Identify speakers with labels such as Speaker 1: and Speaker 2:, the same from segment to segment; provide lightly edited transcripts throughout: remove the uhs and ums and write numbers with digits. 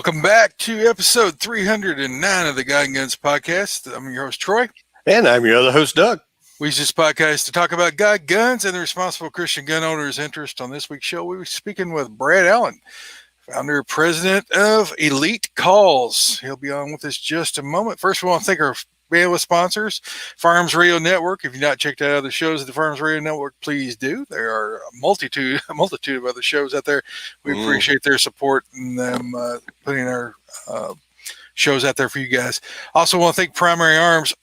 Speaker 1: Welcome back to episode 309 of the Guy and Guns podcast. I'm your host, Troy.
Speaker 2: And I'm your other host, Doug.
Speaker 1: We use this podcast to talk about guy guns and the responsible Christian gun owners' interest. On this week's show, we were speaking with Brad Allen, founder and president of Elite Calls. He'll be on with us just a moment. First, we want to thank our bandwidth sponsors, Firearms Radio Network. If you've not checked out other shows at the Firearms Radio Network, please do. There are a multitude of other shows out there. We appreciate their support and them putting our shows out there for you guys. Also want to thank Primary Arms.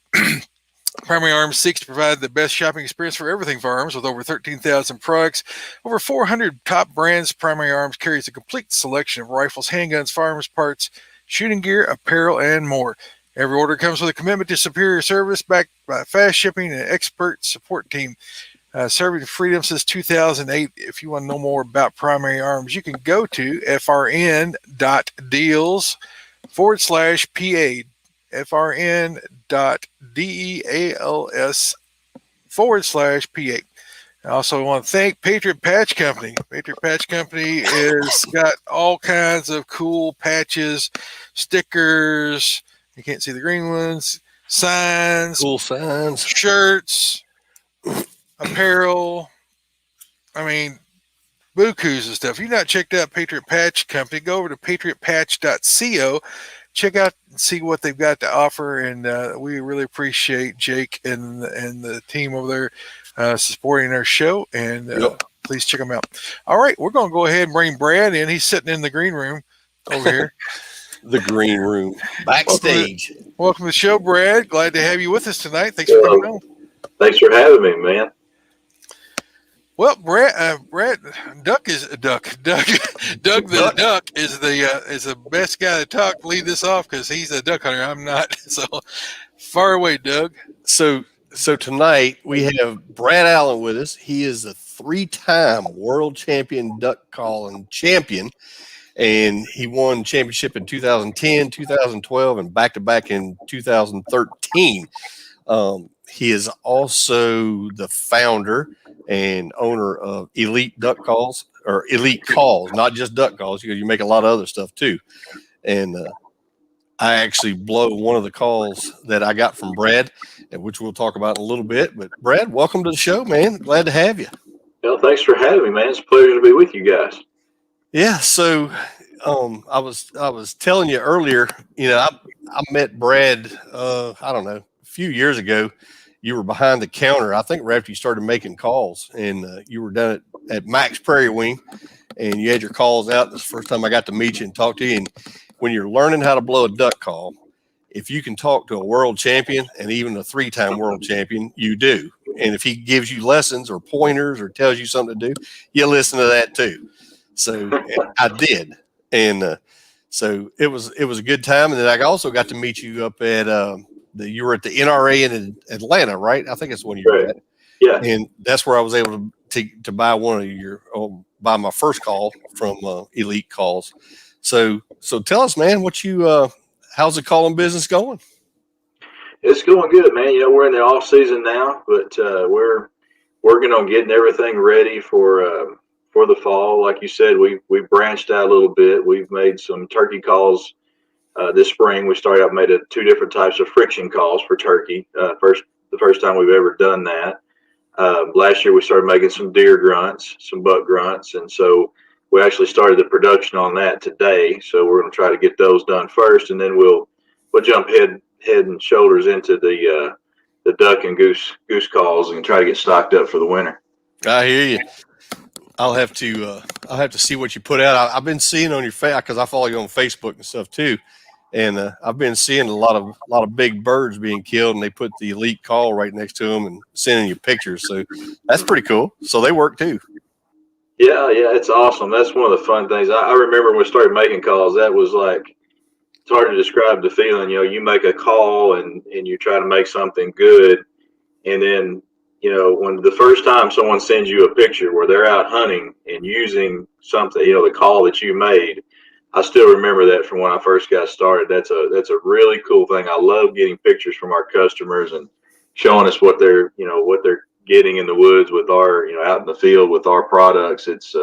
Speaker 1: Primary Arms seeks to provide the best shopping experience for everything firearms with over 13,000 products. Over 400 top brands, Primary Arms carries a complete selection of rifles, handguns, firearms parts, shooting gear, apparel, and more. Every order comes with a commitment to superior service backed by fast shipping and an expert support team. Serving freedom since 2008. If you want to know more about Primary Arms, you can go to frn.deals/PA. frn.deals/PA. I also want to thank Patriot Patch Company. Patriot Patch Company has got all kinds of cool patches, stickers. You can't see the green ones. Signs.
Speaker 2: Cool signs.
Speaker 1: Shirts. Apparel. I mean, bukus and stuff. If you've not checked out Patriot Patch Company, go over to patriotpatch.co. Check out and see what they've got to offer. And we really appreciate Jake and the team over there supporting our show. And please check them out. All right, we're going to go ahead and bring Brad in. He's sitting in the green room over here.
Speaker 2: The green room. Backstage.
Speaker 1: Welcome to the show, Brad. Glad to have you with us tonight. Thanks for coming on.
Speaker 3: Thanks for having me, man.
Speaker 1: Well, Brad, Doug the Duck is the best guy to talk. Lead this off because he's a duck hunter. I'm not. So far away, Doug.
Speaker 2: So tonight we have Brad Allen with us. He is a 3-time world champion duck calling champion, and he won championship in 2010, 2012, and back-to-back in 2013. He is also the founder and owner of Elite Duck Calls, or Elite Calls, not just duck calls. You make a lot of other stuff too. And I actually blow one of the calls that I got from Brad, which we'll talk about in a little bit. But Brad, welcome to the show, man. Glad to have you.
Speaker 3: Well, thanks for having me, man. It's a pleasure to be with you guys.
Speaker 2: Yeah. So I was telling you earlier, I met Brad, I don't know, a few years ago. You were behind the counter, I think, right after you started making calls, and you were down at Max Prairie Wing, and you had your calls out. This is the first time I got to meet you and talk to you. And when you're learning how to blow a duck call, if you can talk to a world champion and even a 3-time world champion, you do. And if he gives you lessons or pointers or tells you something to do, you listen to that too. So I did, and so it was a good time. And then I also got to meet you up at you were at the NRA in Atlanta, right? I think it's one you were at.
Speaker 3: Yeah. And
Speaker 2: that's where I was able to buy buy my first call from Elite Calls. So tell us, man, how's the calling business going?
Speaker 3: It's going good, man. We're in the off season now, but we're working on getting everything ready for the fall. Like you said, we branched out a little bit. We've made some turkey calls. This spring, we started out made 2 different types of friction calls for turkey. The first time we've ever done that. Last year, we started making some deer grunts, some buck grunts, and so we actually started the production on that today. So we're going to try to get those done first, and then we'll jump head and shoulders into the duck and goose calls and try to get stocked up for the winter.
Speaker 2: I hear you. I'll have to see what you put out. I've been seeing on your face because I follow you on Facebook and stuff too. And I've been seeing a lot of big birds being killed, and they put the Elite Call right next to them and sending you pictures. So that's pretty cool. So they work too.
Speaker 3: Yeah, it's awesome. That's one of the fun things. I remember when we started making calls, that was like, it's hard to describe the feeling. You make a call and you try to make something good, and then when the first time someone sends you a picture where they're out hunting and using something, the call that you made. I still remember that from when I first got started. That's a really cool thing. I love getting pictures from our customers and showing us what they're getting in the woods with our, out in the field with our products. It's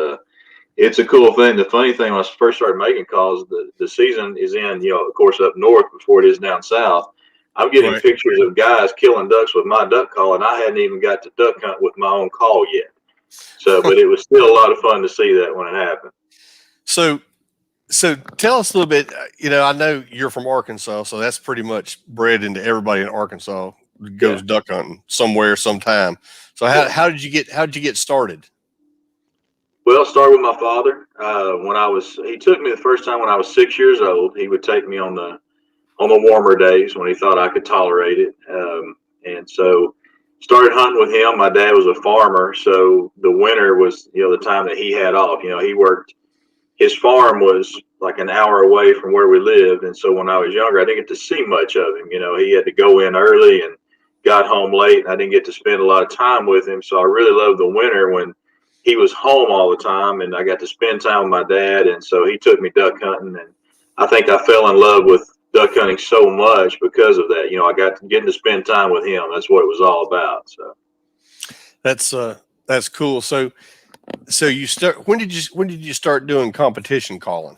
Speaker 3: it's a cool thing. The funny thing, when I first started making calls, the season is in, of course, up north before it is down south. I'm getting
Speaker 2: Right.
Speaker 3: pictures of guys killing ducks with my duck call, and I hadn't even got to duck hunt with my own call yet. So, but it was still a lot of fun to see that when it happened.
Speaker 2: So tell us a little bit. I know you're from Arkansas, so that's pretty much bred into everybody in Arkansas goes duck hunting somewhere, sometime. So how did you get started?
Speaker 3: Well, started with my father. He took me the first time when I was 6 years old. He would take me on the warmer days when he thought I could tolerate it. And so started hunting with him. My dad was a farmer, so the winter was, the time that he had off. He worked, his farm was like an hour away from where we lived. And so when I was younger, I didn't get to see much of him. He had to go in early and got home late, and I didn't get to spend a lot of time with him. So I really loved the winter when he was home all the time, and I got to spend time with my dad. And so he took me duck hunting, and I think I fell in love with duck hunting so much because of that. I got getting to spend time with him. That's what it was all about. So
Speaker 2: that's cool. So you start, when did you start doing competition calling?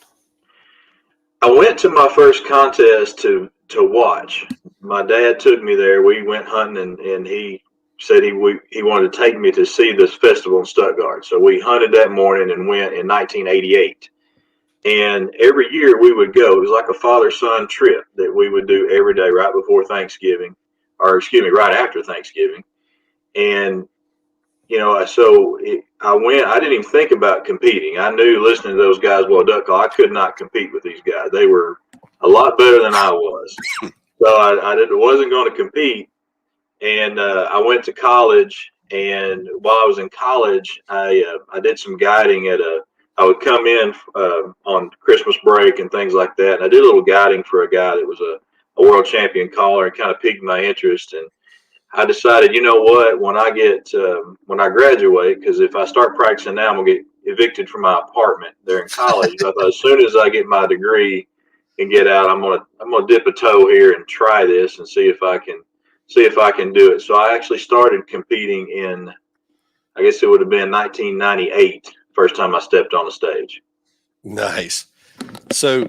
Speaker 3: I went to my first contest to watch. My dad took me there. We went hunting, and he said he wanted to take me to see this festival in Stuttgart. So we hunted that morning and went in 1988. And every year we would go. It was like a father-son trip that we would do every day right before Thanksgiving, or excuse me, right after Thanksgiving. And I went. I didn't even think about competing. I knew, listening to those guys blow duck call, I could not compete with these guys. They were a lot better than I was. So I wasn't going to compete. And I went to college. And while I was in college, I did some guiding I would come in on Christmas break and things like that. And I did a little guiding for a guy that was a world champion caller, and kind of piqued my interest. And I decided, when I graduate, because if I start practicing now, I'm gonna get evicted from my apartment there in college. But I thought, as soon as I get my degree and get out, I'm gonna dip a toe here and try this and see if I can do it. So I actually started competing in, I guess it would have been 1998, first time I stepped on the stage.
Speaker 2: Nice. So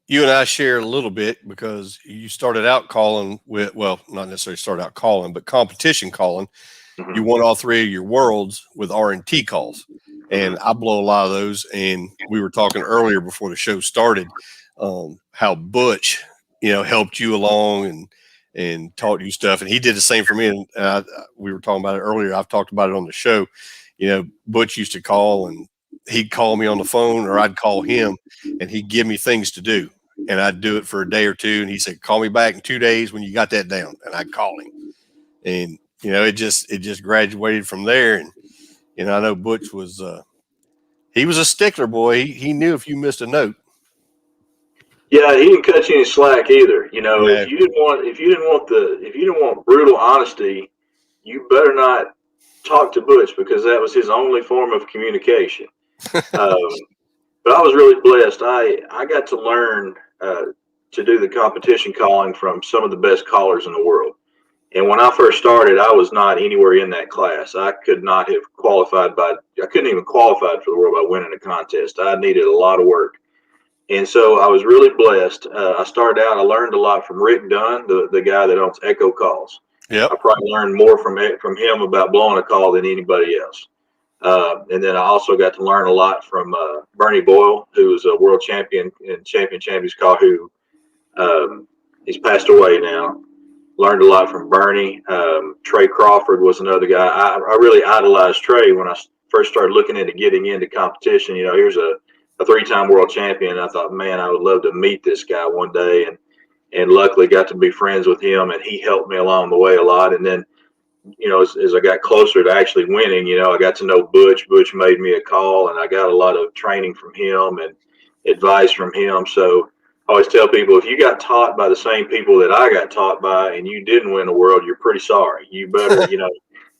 Speaker 2: you and I share a little bit, because you started out calling with, well, not necessarily started out calling, but competition calling.
Speaker 3: Mm-hmm.
Speaker 2: You won all three of your worlds with R&T calls, and I blow a lot of those. And we were talking earlier before the show started, how Butch, helped you along and taught you stuff. And he did the same for me. And we were talking about it earlier. I've talked about it on the show. Butch used to call, and he'd call me on the phone, or I'd call him, and he'd give me things to do. And I'd do it for a day or two. And he said, call me back in 2 days when you got that down. And I'd call him. And, it just graduated from there. And, I know Butch was, he was a stickler, boy. He knew if you missed a note.
Speaker 3: Yeah, he didn't cut you any slack either.
Speaker 2: No.
Speaker 3: If you didn't want brutal honesty, you better not talk to Butch, because that was his only form of communication. But I was really blessed. I got to learn to do the competition calling from some of the best callers in the world. And when I first started, I was not anywhere in that class. I could not have qualified I couldn't even qualify for the world by winning a contest. I needed a lot of work. And so I was really blessed. I started out, I learned a lot from Rick Dunn, the guy that owns Echo Calls.
Speaker 2: Yep.
Speaker 3: I probably learned more from him about blowing a call than anybody else. And then I also got to learn a lot from Bernie Boyle, who is a world champion in Champions Call, who he's passed away now. Learned a lot from Bernie. Trey Crawford was another guy. I really idolized Trey when I first started looking into getting into competition. Here's a 3-time world champion. I thought, man, I would love to meet this guy one day. And luckily got to be friends with him, and he helped me along the way a lot. And then, as I got closer to actually winning, I got to know Butch. Butch made me a call, and I got a lot of training from him and advice from him. So I always tell people, if you got taught by the same people that I got taught by and you didn't win the world, you're pretty sorry. You better,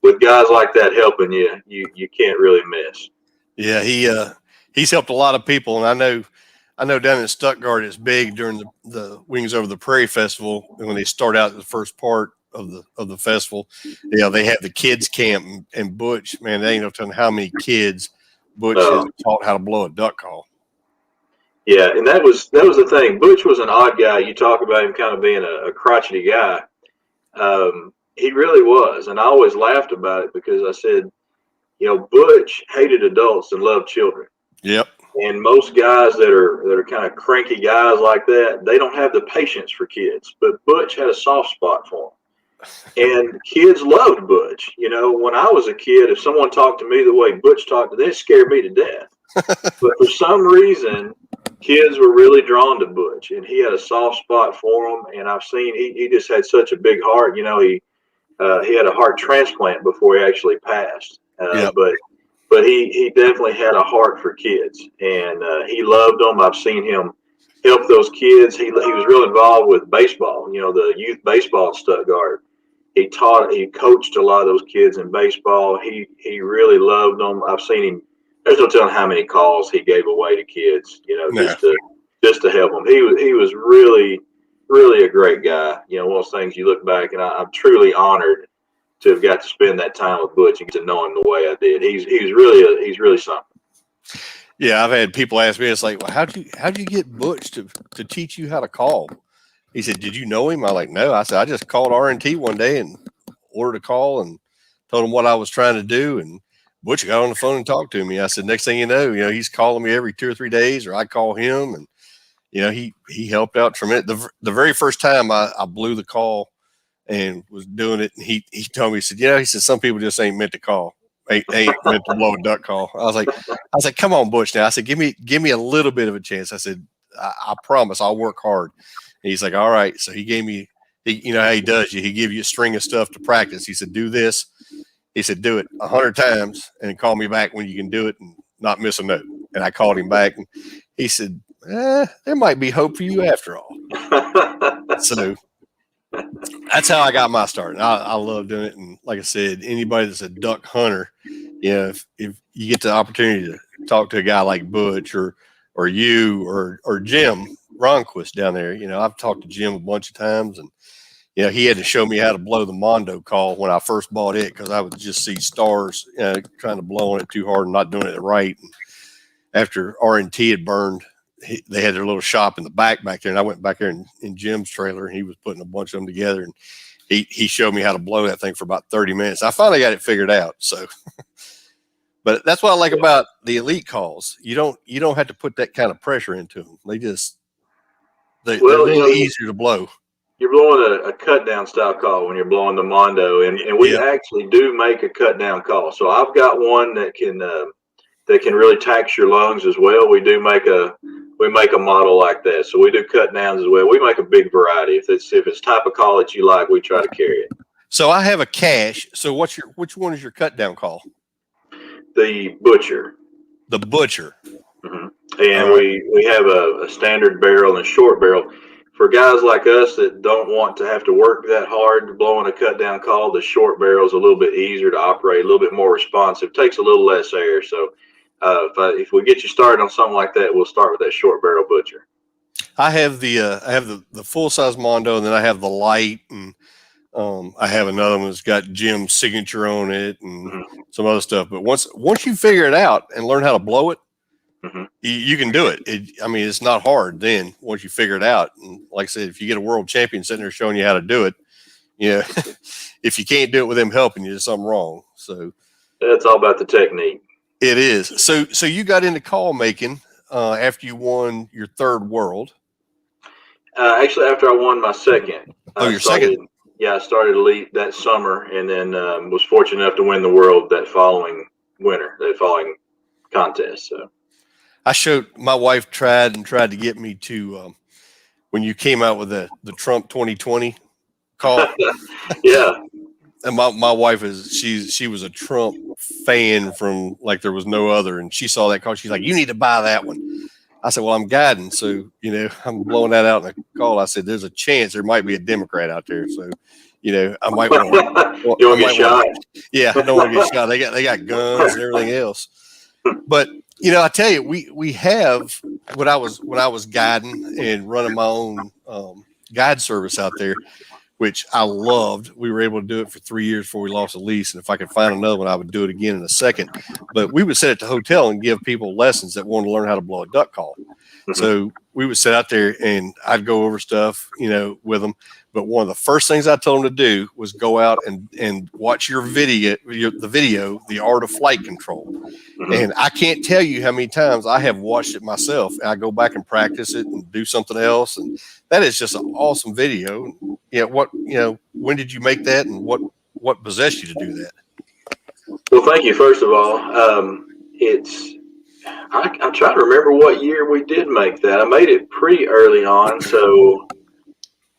Speaker 3: with guys like that helping you, you can't really miss.
Speaker 2: Yeah, he's helped a lot of people, and I know down in Stuttgart it's big during the Wings Over the Prairie Festival, and when they start out the first part of the festival, they have the kids camp, and Butch, man, they ain't no telling how many kids Butch has taught how to blow a duck call.
Speaker 3: Yeah, and that was the thing. Butch was an odd guy. You talk about him kind of being a crotchety guy. He really was, and I always laughed about it because I said, Butch hated adults and loved children.
Speaker 2: Yep.
Speaker 3: And most guys that are kind of cranky guys like that, they don't have the patience for kids. But Butch had a soft spot for them. And kids loved Butch. When I was a kid, if someone talked to me the way Butch talked to them, it scared me to death. But for some reason, kids were really drawn to Butch, and he had a soft spot for them. And I've seen he just had such a big heart. He had a heart transplant before he actually passed.
Speaker 2: Yep.
Speaker 3: But he definitely had a heart for kids, and he loved them. I've seen him help those kids. He was real involved with baseball, the youth baseball at Stuttgart. He coached a lot of those kids in baseball. He really loved them. I've seen him. There's no telling how many calls he gave away to kids, just to help them. He was really, really a great guy. One of those things you look back, and I'm truly honored to have got to spend that time with Butch and get to know him the way I did. He's really something.
Speaker 2: Yeah, I've had people ask me, it's like, well, how'd you get Butch to teach you how to call? He said, did you know him? I'm like, no. I said, I just called R&T one day and ordered a call and told him what I was trying to do. And Butch got on the phone and talked to me. I said, next thing you know, he's calling me every 2 or 3 days, or I call him. And, he helped out tremendous. The very first time I blew the call and was doing it, and he told me, he said, some people just ain't meant to call. Ain't meant to blow a duck call. I was like, come on, Butch. Now I said, give me a little bit of a chance. I said, I promise I'll work hard. And he's like, all right. So he gave me, how he does you. He give you a string of stuff to practice. He said, do this. He said, do it 100 times and call me back when you can do it and not miss a note. And I called him back, and he said, there might be hope for you after all. So that's how I got my start. And I love doing it. And like I said, anybody that's a duck hunter, if you get the opportunity to talk to a guy like Butch or you or Jim Ronquist down there, I've talked to Jim a bunch of times, and he had to show me how to blow the Mondo call when I first bought it, because I would just see stars trying to blow on it too hard and not doing it right. And after R&T had burned, they had their little shop in the back there, and I went back there in Jim's trailer, and he was putting a bunch of them together, and he showed me how to blow that thing for about 30 minutes. I finally got it figured out. So, but that's what I like about the elite calls. You don't have to put that kind of pressure into them. They're a little easier to blow.
Speaker 3: You're blowing a cut down style call when you're blowing the Mondo, and we actually do make a cut down call. So I've got one that can really tax your lungs as well. We make a model like that. So we do cut downs as well. We make a big variety. If it's type of call that you like, we try to carry it.
Speaker 2: So I have a cache. So which one is your cut down call?
Speaker 3: The Butcher.
Speaker 2: The Butcher.
Speaker 3: Mm-hmm. And we have a standard barrel and a short barrel. For guys like us that don't want to have to work that hard blowing a cut down call, the short barrel is a little bit easier to operate, a little bit more responsive, takes a little less air. So if we get you started on something like that, we'll start with that short barrel Butcher.
Speaker 2: I have the full size Mondo, and then I have the light, and I have another one that's got Jim's signature on it and some other stuff. But once you figure it out and learn how to blow it, you can do it. It's not hard then once you figure it out. And like I said, if you get a world champion sitting there showing you how to do it, if you can't do it with them helping you, there's something wrong. So
Speaker 3: it's all about the technique.
Speaker 2: It is. So you got into call making after you won your third world.
Speaker 3: Actually, after I won my second.
Speaker 2: Second.
Speaker 3: Yeah, I started elite that summer, and then was fortunate enough to win the world that following winter, that following contest. So
Speaker 2: I showed my wife tried to get me to when you came out with the Trump 2020 call.
Speaker 3: Yeah.
Speaker 2: And my wife she was a Trump fan from like there was no other, and she saw that call. She's like, you need to buy that one. I said, well, I'm guiding, so I'm blowing that out in a call. I said, there's a chance there might be a Democrat out there, so I might want.
Speaker 3: You want to get shot?
Speaker 2: Yeah, I don't want to get shot. They got guns and everything else. But I tell you, we have when I was guiding and running my own guide service out there. which I loved. We were able to do it for 3 years before we lost the lease. And if I could find another one, I would do it again in a second. But we would sit at the hotel and give people lessons that wanted to learn how to blow a duck call. Mm-hmm. So we would sit out there and I'd go over stuff, with them. But one of the first things I told them to do was go out and watch your video, The Art of Flight Control. Mm-hmm. And I can't tell you how many times I have watched it myself. And I go back and practice it and do something else. And that is just an awesome video. When did you make that, and what possessed you to do that?
Speaker 3: Well, thank you. First of all, I try to remember what year we did make that. I made it pretty early on, so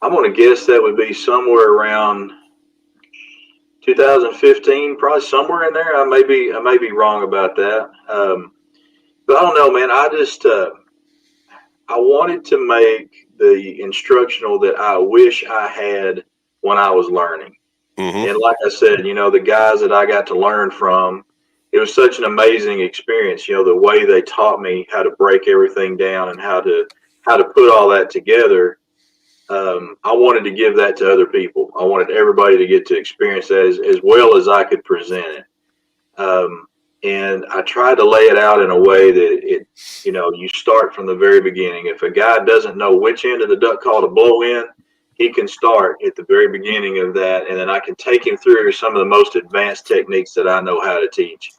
Speaker 3: I'm going to guess that would be somewhere around 2015, probably somewhere in there. I may be wrong about that, but I don't know, man. I just I wanted to make the instructional that I wish I had when I was learning. Mm-hmm. And like I said, the guys that I got to learn from, it was such an amazing experience. The way they taught me how to break everything down and how to put all that together. I wanted to give that to other people. I wanted everybody to get to experience that as well as I could present it. And I tried to lay it out in a way that you start from the very beginning. If a guy doesn't know which end of the duck call to blow in, he can start at the very beginning of that, and then I can take him through some of the most advanced techniques that I know how to teach.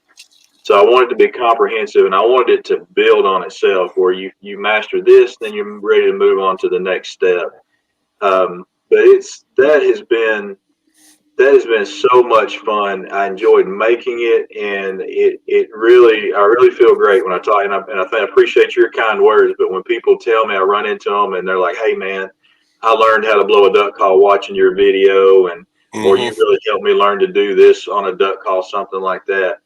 Speaker 3: So I wanted to be comprehensive, and I wanted it to build on itself, where you master this, then you're ready to move on to the next step. But that has been so much fun. I enjoyed making it, and I really feel great when I talk. And I appreciate your kind words. But when people tell me, I run into them, and they're like, "Hey, man, I learned how to blow a duck call watching your video, and or you really helped me learn to do this on a duck call," something like that.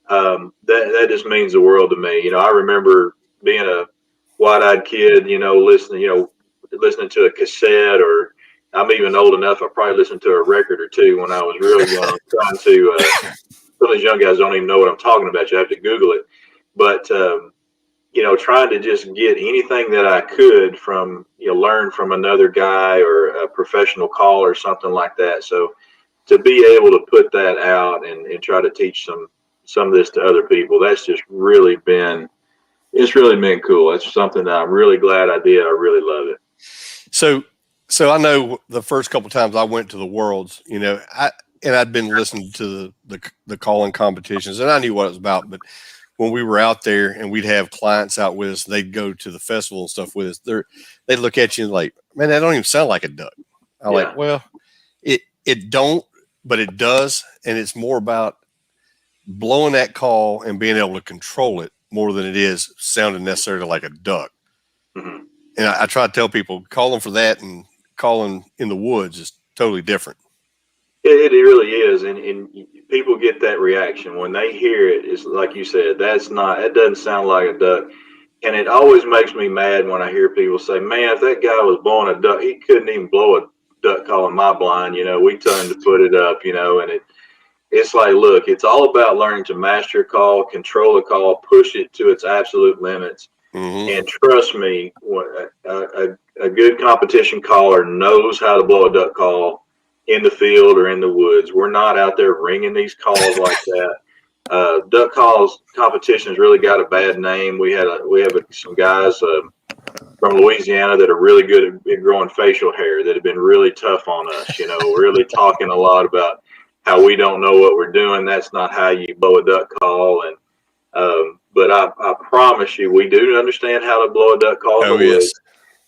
Speaker 3: That just means the world to me. I remember being a wide-eyed kid, listening to a cassette, or I'm even old enough, I probably listened to a record or two when I was really young, trying to, some of these young guys don't even know what I'm talking about. You have to Google it. But, trying to just get anything that I could from, learn from another guy or a professional call or something like that. So to be able to put that out and try to teach some of this to other people, that's just really been cool. It's something that I'm really glad I did. I really love it.
Speaker 2: So I know the first couple of times I went to the Worlds, I'd been listening to the calling competitions, and I knew what it was about. But when we were out there and we'd have clients out with us, they'd go to the festival and stuff with us. They'd look at you and like, "Man, that don't even sound like a duck." I'm like, "Well, it don't, but it does." And it's more about blowing that call and being able to control it more than it is sounding necessarily like a duck. Mm-hmm. And I try to tell people, calling for that and calling in the woods is totally different.
Speaker 3: It really is. And people get that reaction when they hear it. It's like you said, that doesn't sound like a duck. And it always makes me mad when I hear people say, "Man, if that guy was blowing a duck, he couldn't even blow a duck call in my blind. We told him to put it up, and it's like, look, it's all about learning to master a call, control a call, push it to its absolute limits. Mm-hmm. And trust me, a good competition caller knows how to blow a duck call in the field or in the woods. We're not out there ringing these calls like that. Duck calls competitions really got a bad name. We have some guys from Louisiana that are really good at growing facial hair that have been really tough on us. Really talking a lot about how we don't know what we're doing. That's not how you blow a duck call. And but I promise you, we do understand how to blow a duck call.
Speaker 2: Oh, yes.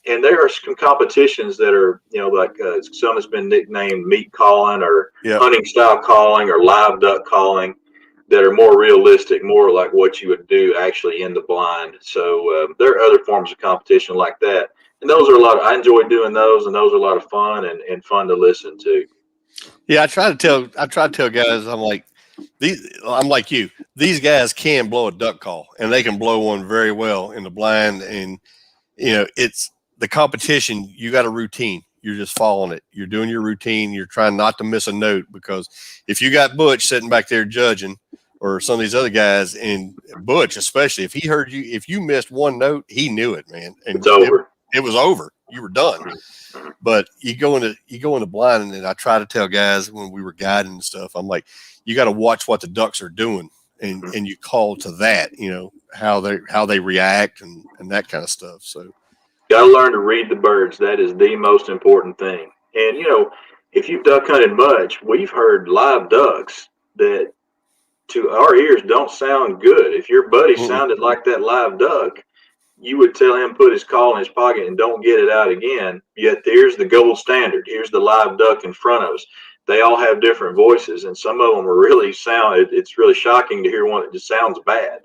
Speaker 3: And there are some competitions that are, like some has been nicknamed meat calling or hunting style calling or live duck calling that are more realistic, more like what you would do actually in the blind. So there are other forms of competition like that. And those are I enjoy doing those, and those are a lot of fun and fun to listen to.
Speaker 2: Yeah, I try to tell guys, I'm like you. These guys can blow a duck call, and they can blow one very well in the blind. And it's the competition. You got a routine. You're just following it. You're doing your routine. You're trying not to miss a note, because if you got Butch sitting back there judging, or some of these other guys, and Butch especially, if he heard you, if you missed one note, he knew it, man. And
Speaker 3: it's over.
Speaker 2: It was over. were done. But you go into blind, and I try to tell guys when we were guiding and stuff, I'm like, you got to watch what the ducks are doing, and you call to that, how they react and that kind of stuff. So
Speaker 3: got to learn to read the birds. That is the most important thing. And if you've duck hunted much, we've heard live ducks that to our ears don't sound good. If your buddy sounded like that live duck, you would tell him put his call in his pocket and don't get it out again. Yet here's the gold standard. Here's the live duck in front of us. They all have different voices, and some of them are really it's really shocking to hear one that just sounds bad.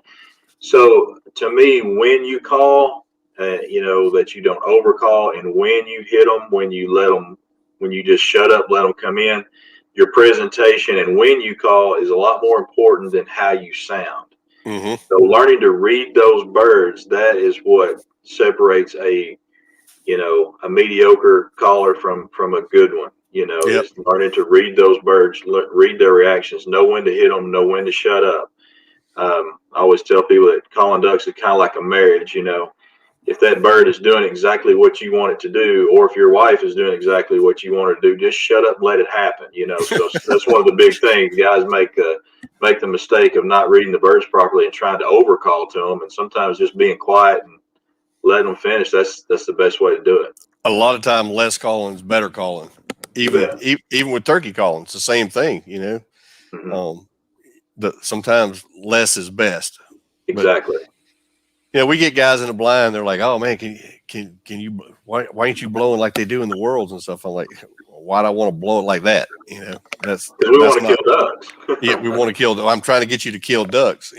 Speaker 3: So to me, when you call, that you don't overcall, and when you hit them, when you just shut up, let them come in, your presentation and when you call is a lot more important than how you sound. So learning to read those birds, that is what separates a mediocre caller from a good one. Is learning to read those birds, read their reactions, know when to hit them, know when to shut up. I always tell people that calling ducks is kind of like a marriage. If that bird is doing exactly what you want it to do, or if your wife is doing exactly what you want her to do, just shut up and let it happen. So that's one of the big things. Guys make the mistake of not reading the birds properly and trying to overcall to them, and sometimes just being quiet and letting them finish. That's the best way to do it.
Speaker 2: A lot of time, less calling is better calling. Even with turkey calling, it's the same thing. Sometimes less is best.
Speaker 3: Exactly.
Speaker 2: But, we get guys in the blind. They're like, "Oh man, can you? Why ain't you blowing like they do in the worlds and stuff?" I'm like, "Why do I want to blow it like that?" That's
Speaker 3: because we want to kill ducks.
Speaker 2: Yeah, we want to kill. I'm trying to get you to kill ducks.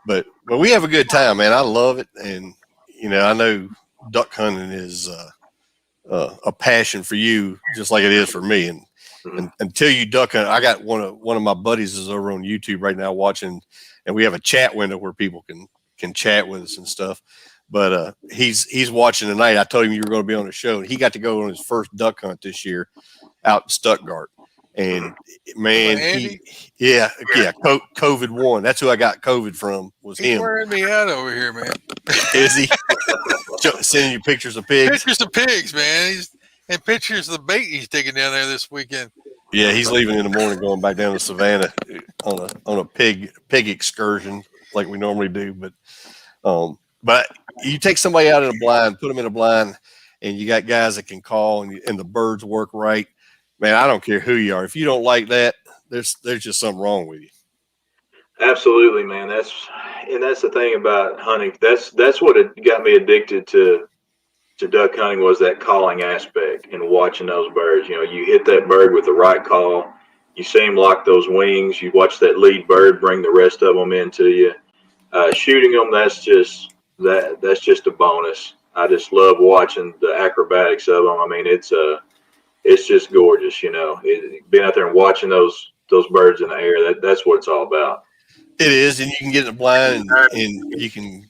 Speaker 2: But we have a good time, man. I love it, and I know duck hunting is a passion for you, just like it is for me. And until you duck hunt, I got one of my buddies is over on YouTube right now watching, and we have a chat window where people can chat with us and stuff. But he's watching tonight. I told him you were going to be on the show, and he got to go on his first duck hunt this year out in Stuttgart. And man, COVID won. That's who I got COVID from. Was
Speaker 1: He's
Speaker 2: him.
Speaker 1: wearing me out over here, man.
Speaker 2: Is he sending you pictures of pigs?
Speaker 1: Pictures of pigs, man. And pictures of the bait he's taking down there this weekend.
Speaker 2: Yeah, he's leaving in the morning, going back down to Savannah on a pig excursion like we normally do. But you take somebody out in a blind, put them in a blind, and you got guys that can call, and the birds work right. Man, I don't care who you are. If you don't like that, there's just something wrong with you.
Speaker 3: Absolutely, man. That's the thing about hunting. That's what got me addicted to duck hunting, was that calling aspect and watching those birds. You hit that bird with the right call. You see him lock those wings. You watch that lead bird bring the rest of them into you. Shooting them, that's just a bonus. I just love watching the acrobatics of them. I mean, it's just gorgeous, being out there and watching those birds in the air. That's what it's all about.
Speaker 2: It is, and you can get in the blind and you can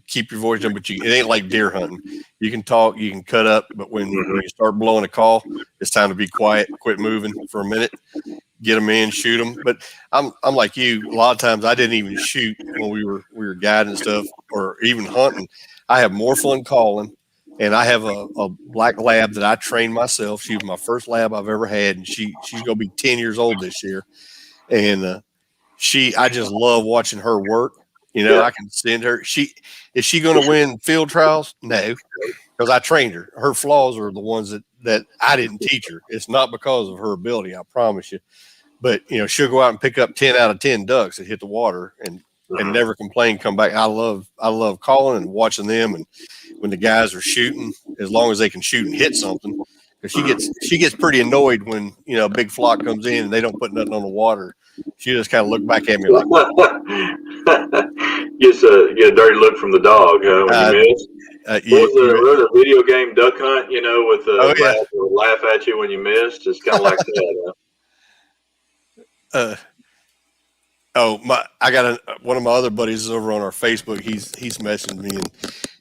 Speaker 2: keep your voice down, but it ain't like deer hunting. You can talk, you can cut up, but when you start blowing a call, it's time to be quiet, quit moving for a minute, get them in, shoot them. But I'm like you. A lot of times I didn't even shoot when we were guiding and stuff, or even hunting. I have more fun calling. And I have a black lab that I trained myself. She was my first lab I've ever had, and she's gonna be 10 years old this year. And I just love watching her work. I can send her. Is she gonna win field trials? No, because I trained her. Her flaws are the ones that I didn't teach her. It's not because of her ability, I promise you. But she'll go out and pick up 10 out of 10 ducks that hit the water and never complain, come back. I love calling and watching them, and when the guys are shooting, as long as they can shoot and hit something, because she gets pretty annoyed when a big flock comes in and they don't put nothing on the water. She just kind of look back at me like
Speaker 3: gets a dirty look from the dog when you miss. Was a video game duck hunt, with the laugh at you when you missed? It's kind of like that.
Speaker 2: I got one of my other buddies is over on our Facebook. He's messaging me, and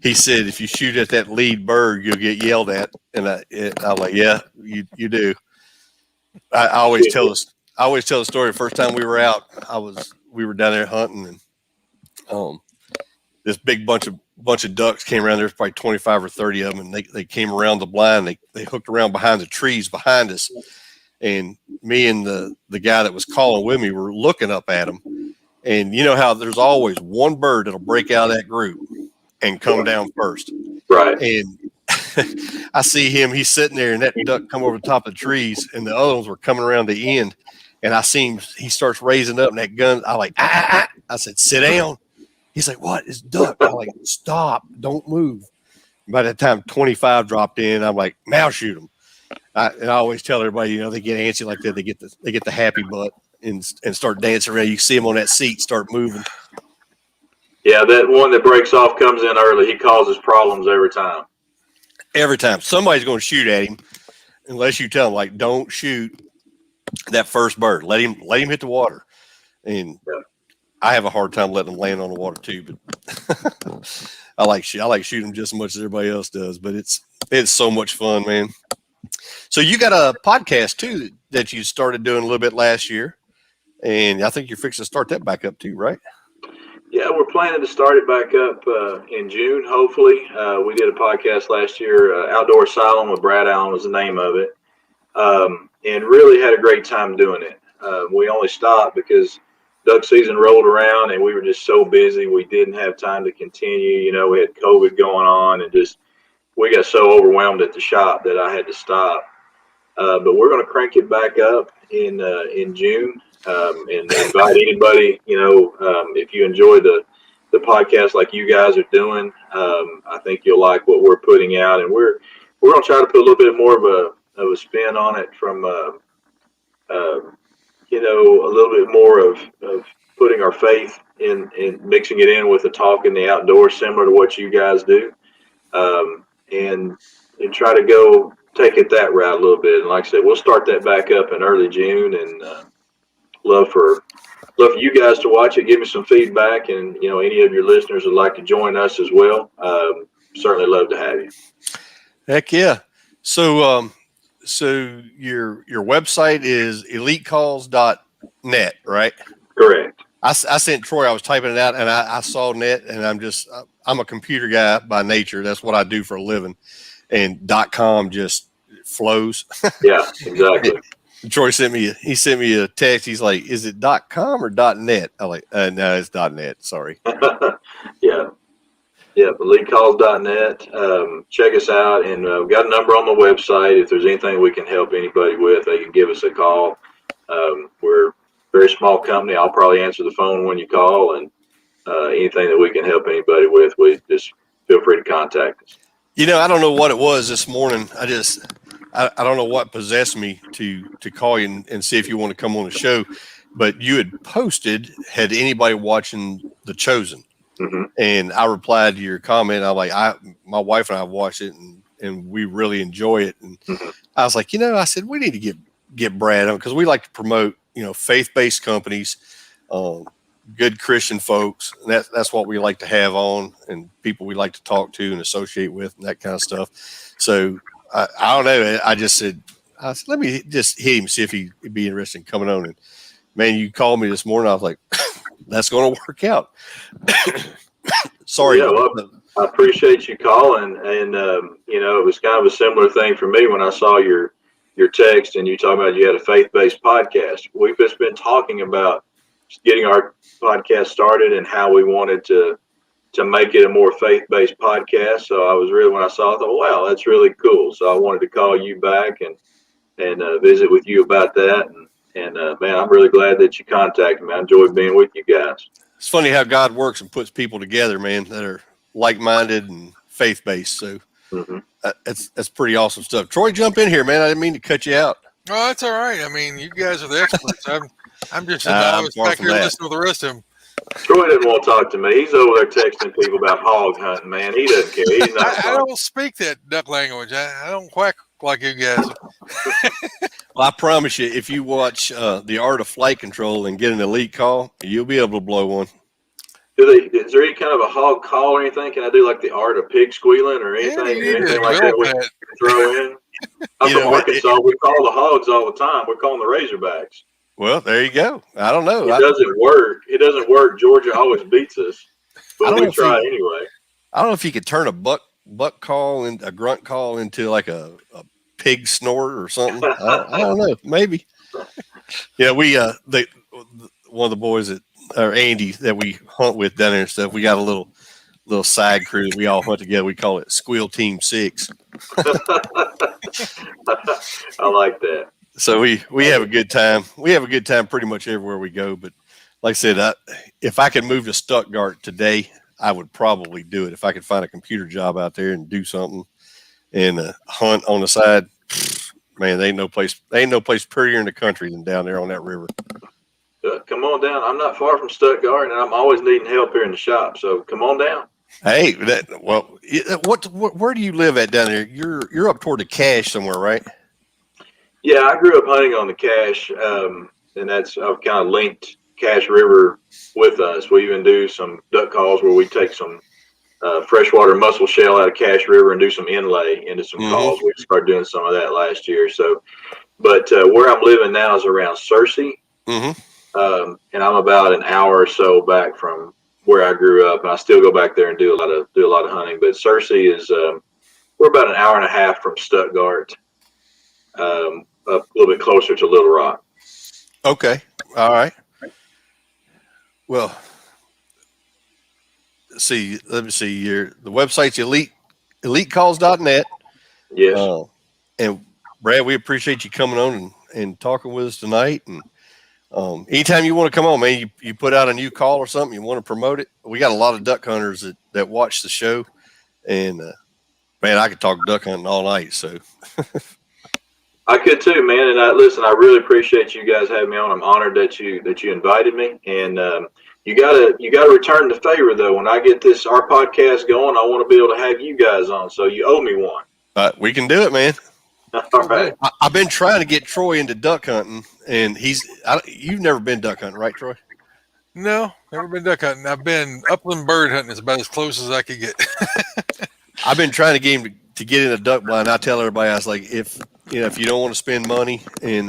Speaker 2: he said if you shoot at that lead bird, you'll get yelled at. And I'm like, yeah, you do. I always tell the story. First time we were out, we were down there hunting, and this big bunch of ducks came around. There's probably 25 or 30 of them, and they came around the blind. They hooked around behind the trees behind us, and me and the guy that was calling with me were looking up at them. And you know how there's always one bird that'll break out of that group and come down first,
Speaker 3: Right?
Speaker 2: And I see him. He's sitting there, and that duck come over the top of the trees, and the other ones were coming around the end. And I see him. He starts raising up, and that gun. I like. I said, "Sit down." He's like, "What? It's duck." I'm like, "Stop! Don't move." By the time 25 dropped in, I'm like, "Now shoot them." And I always tell everybody, they get antsy like that. They get the happy butt and start dancing around. You see them on that seat, start moving.
Speaker 3: Yeah, that one that breaks off comes in early. He causes problems every time.
Speaker 2: Every time somebody's going to shoot at him, unless you tell them, like, don't shoot that first bird. Let him hit the water. And I have a hard time letting them land on the water too. But I like shooting them just as much as everybody else does. But it's so much fun, man. So you got a podcast too that you started doing a little bit last year, and I think you're fixing to start that back up too, right?
Speaker 3: Yeah, we're planning to start it back up in June, hopefully. We did a podcast last year, Outdoor Asylum with Brad Allen was the name of it, and really had a great time doing it. We only stopped because duck season rolled around, and we were just so busy. We didn't have time to continue. We had COVID going on, and we got so overwhelmed at the shop that I had to stop. But we're going to crank it back up in June. And invite anybody, if you enjoy the podcast like you guys are doing, I think you'll like what we're putting out, and we're going to try to put a little bit more of a spin on it from, a little bit more of putting our faith in mixing it in with the talk in the outdoors, similar to what you guys do, and try to go take it that route a little bit. And like I said, we'll start that back up in early June, and love for you guys to watch it. Give me some feedback, and any of your listeners would like to join us as well. Certainly love to have you.
Speaker 2: Heck yeah! So your website is elitecalls.net, right?
Speaker 3: Correct.
Speaker 2: I sent Troy. I was typing it out, and I saw net, and I'm a computer guy by nature. That's what I do for a living, and .com just flows.
Speaker 3: Yeah, exactly.
Speaker 2: Troy sent me a text. He's like, "Is it .com or .net?" I'm like, "No, it's .net. Sorry."
Speaker 3: Yeah, elitecalls.net. Check us out, and we've got a number on the website. If there's anything we can help anybody with, they can give us a call. We're a very small company. I'll probably answer the phone when you call, and anything that we can help anybody with, we just feel free to contact us.
Speaker 2: I don't know what it was this morning. I don't know what possessed me to call you and see if you want to come on the show, but you had posted, had anybody watching The Chosen?
Speaker 3: Mm-hmm.
Speaker 2: And I replied to your comment. I'm like, my wife and I have watched it, and we really enjoy it. And
Speaker 3: mm-hmm.
Speaker 2: I was like, I said, we need to get Brad on, because we like to promote, faith-based companies, good Christian folks. And that's what we like to have on, and people we like to talk to and associate with, and that kind of stuff. So I don't know. I said, let me just hit him, see if he'd be interested in coming on. And man, you called me this morning. I was like, that's going to work out. Sorry.
Speaker 3: Yeah, well, I appreciate you calling. And, it was kind of a similar thing for me when I saw your text and you talking about you had a faith-based podcast. We've just been talking about getting our podcast started and how we wanted to make it a more faith-based podcast. So I was really, when I saw it, I thought, wow, that's really cool. So I wanted to call you back and visit with you about that. And man, I'm really glad that you contacted me. I enjoyed being with you guys.
Speaker 2: It's funny how God works and puts people together, man, that are like-minded and faith-based. So
Speaker 3: mm-hmm.
Speaker 2: That's pretty awesome stuff. Troy, jump in here, man. I didn't mean to cut you out.
Speaker 1: Oh, that's all right. I mean, you guys are the experts. I'm just back here listening to the rest of them.
Speaker 3: Troy didn't want to talk to me. He's over there texting people about hog hunting, man. He doesn't care. He's not
Speaker 1: I don't speak that duck language. I don't quack like you guys.
Speaker 2: Well, I promise you, if you watch The Art of Flight Control and get an elite call, you'll be able to blow one.
Speaker 3: Is there any kind of a hog call or anything? Can I do like the art of pig squealing or anything like that we can throw in? I'm from Arkansas. We call the hogs all the time. We're calling the Razorbacks.
Speaker 2: Well, there you go. I don't know.
Speaker 3: It doesn't work. Georgia always beats us. but we try anyway.
Speaker 2: I don't know if you could turn a buck call and a grunt call into like a pig snort or something. I don't know. Maybe. Yeah, we one of the boys or Andy that we hunt with down there and stuff. We got a little side crew that we all hunt together. We call it Squeal Team 6.
Speaker 3: I like that.
Speaker 2: So we have a good time. We have a good time pretty much everywhere we go. But like I said, if I could move to Stuttgart today, I would probably do it. If I could find a computer job out there and do something and hunt on the side, man, there ain't no place prettier in the country than down there on that river.
Speaker 3: Come on down. I'm not far from Stuttgart, and I'm always needing help here in the shop. So come on down.
Speaker 2: Hey, where do you live at down there? You're up toward the Cache somewhere, right?
Speaker 3: Yeah, I grew up hunting on the Cache, and I've kind of linked Cache River with us. We even do some duck calls where we take some freshwater mussel shell out of Cache River and do some inlay into some calls. We started doing some of that last year. So, but where I'm living now is around Searcy, and I'm about an hour or so back from where I grew up, and I still go back there and do a lot of hunting. But Searcy is we're about an hour and a half from Stuttgart, a little bit closer to Little Rock.
Speaker 2: Okay, all right. Well, let me see here. The website's elitecalls.net.
Speaker 3: Yes.
Speaker 2: And Brad, we appreciate you coming on and talking with us tonight. And anytime you want to come on, man, you put out a new call or something, you want to promote it. We got a lot of duck hunters that watch the show. And, man, I could talk duck hunting all night. So
Speaker 3: I could too, man. And listen, I really appreciate you guys having me on. I'm honored that you invited me. And you gotta return the favor though. When I get our podcast going, I want to be able to have you guys on. So you owe me one.
Speaker 2: We can do it, man.
Speaker 3: All right.
Speaker 2: I've been trying to get Troy into duck hunting, and you've never been duck hunting, right, Troy?
Speaker 1: No, never been duck hunting. I've been upland bird hunting. It's about as close as I could get.
Speaker 2: I've been trying to get him to get in a duck blind. I tell everybody, I was like, if you don't want to spend money and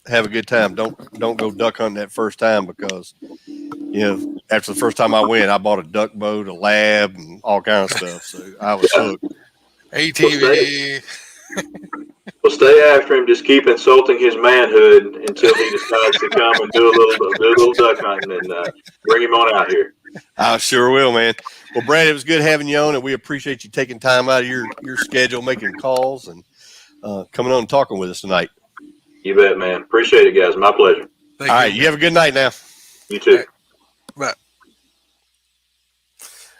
Speaker 2: have a good time, don't go duck hunting that first time, because after the first time I went, I bought a duck boat, a lab, and all kinds of stuff. So I was hooked.
Speaker 1: ATV.
Speaker 3: Well, stay after him. Just keep insulting his manhood until he decides to come and do a little duck hunting, and bring him on out here.
Speaker 2: I sure will, man. Well, Brad, it was good having you on, and we appreciate you taking time out of your schedule, making calls, and coming on and talking with us tonight.
Speaker 3: You bet, man. Appreciate it, guys. My pleasure.
Speaker 2: All right, you have a good night now.
Speaker 3: You too.
Speaker 1: Bye.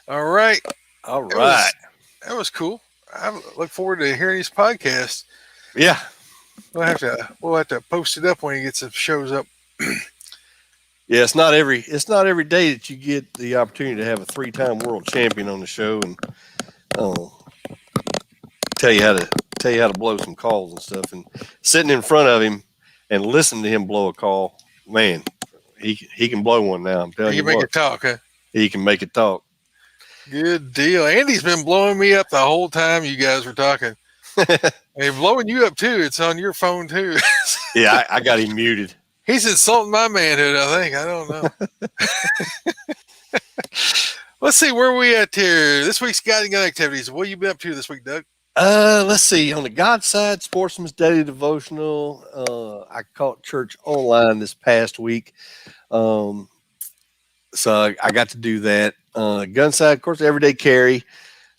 Speaker 1: All right. That was cool. I look forward to hearing his podcast.
Speaker 2: Yeah.
Speaker 1: We'll have to post it up when he gets the shows up.
Speaker 2: Yeah, it's not every day that you get the opportunity to have a 3-time world champion on the show and tell you how to blow some calls and stuff. And sitting in front of him and listening to him blow a call, man, he can blow one now. I'm telling you.
Speaker 1: He can make it talk, huh?
Speaker 2: He can make it talk.
Speaker 1: Good deal. Andy's been blowing me up the whole time you guys were talking. Hey, blowing you up too. It's on your phone too.
Speaker 2: Yeah, I got him muted.
Speaker 1: He's insulting my manhood, I think. I don't know. Let's see, where are we at here? This week's guiding gun activities. What have you been up to this week, Doug?
Speaker 2: Let's see. On the God side, Sportsman's Daily Devotional. I caught church online this past week. So I got to do that. Gun side, of course, everyday carry.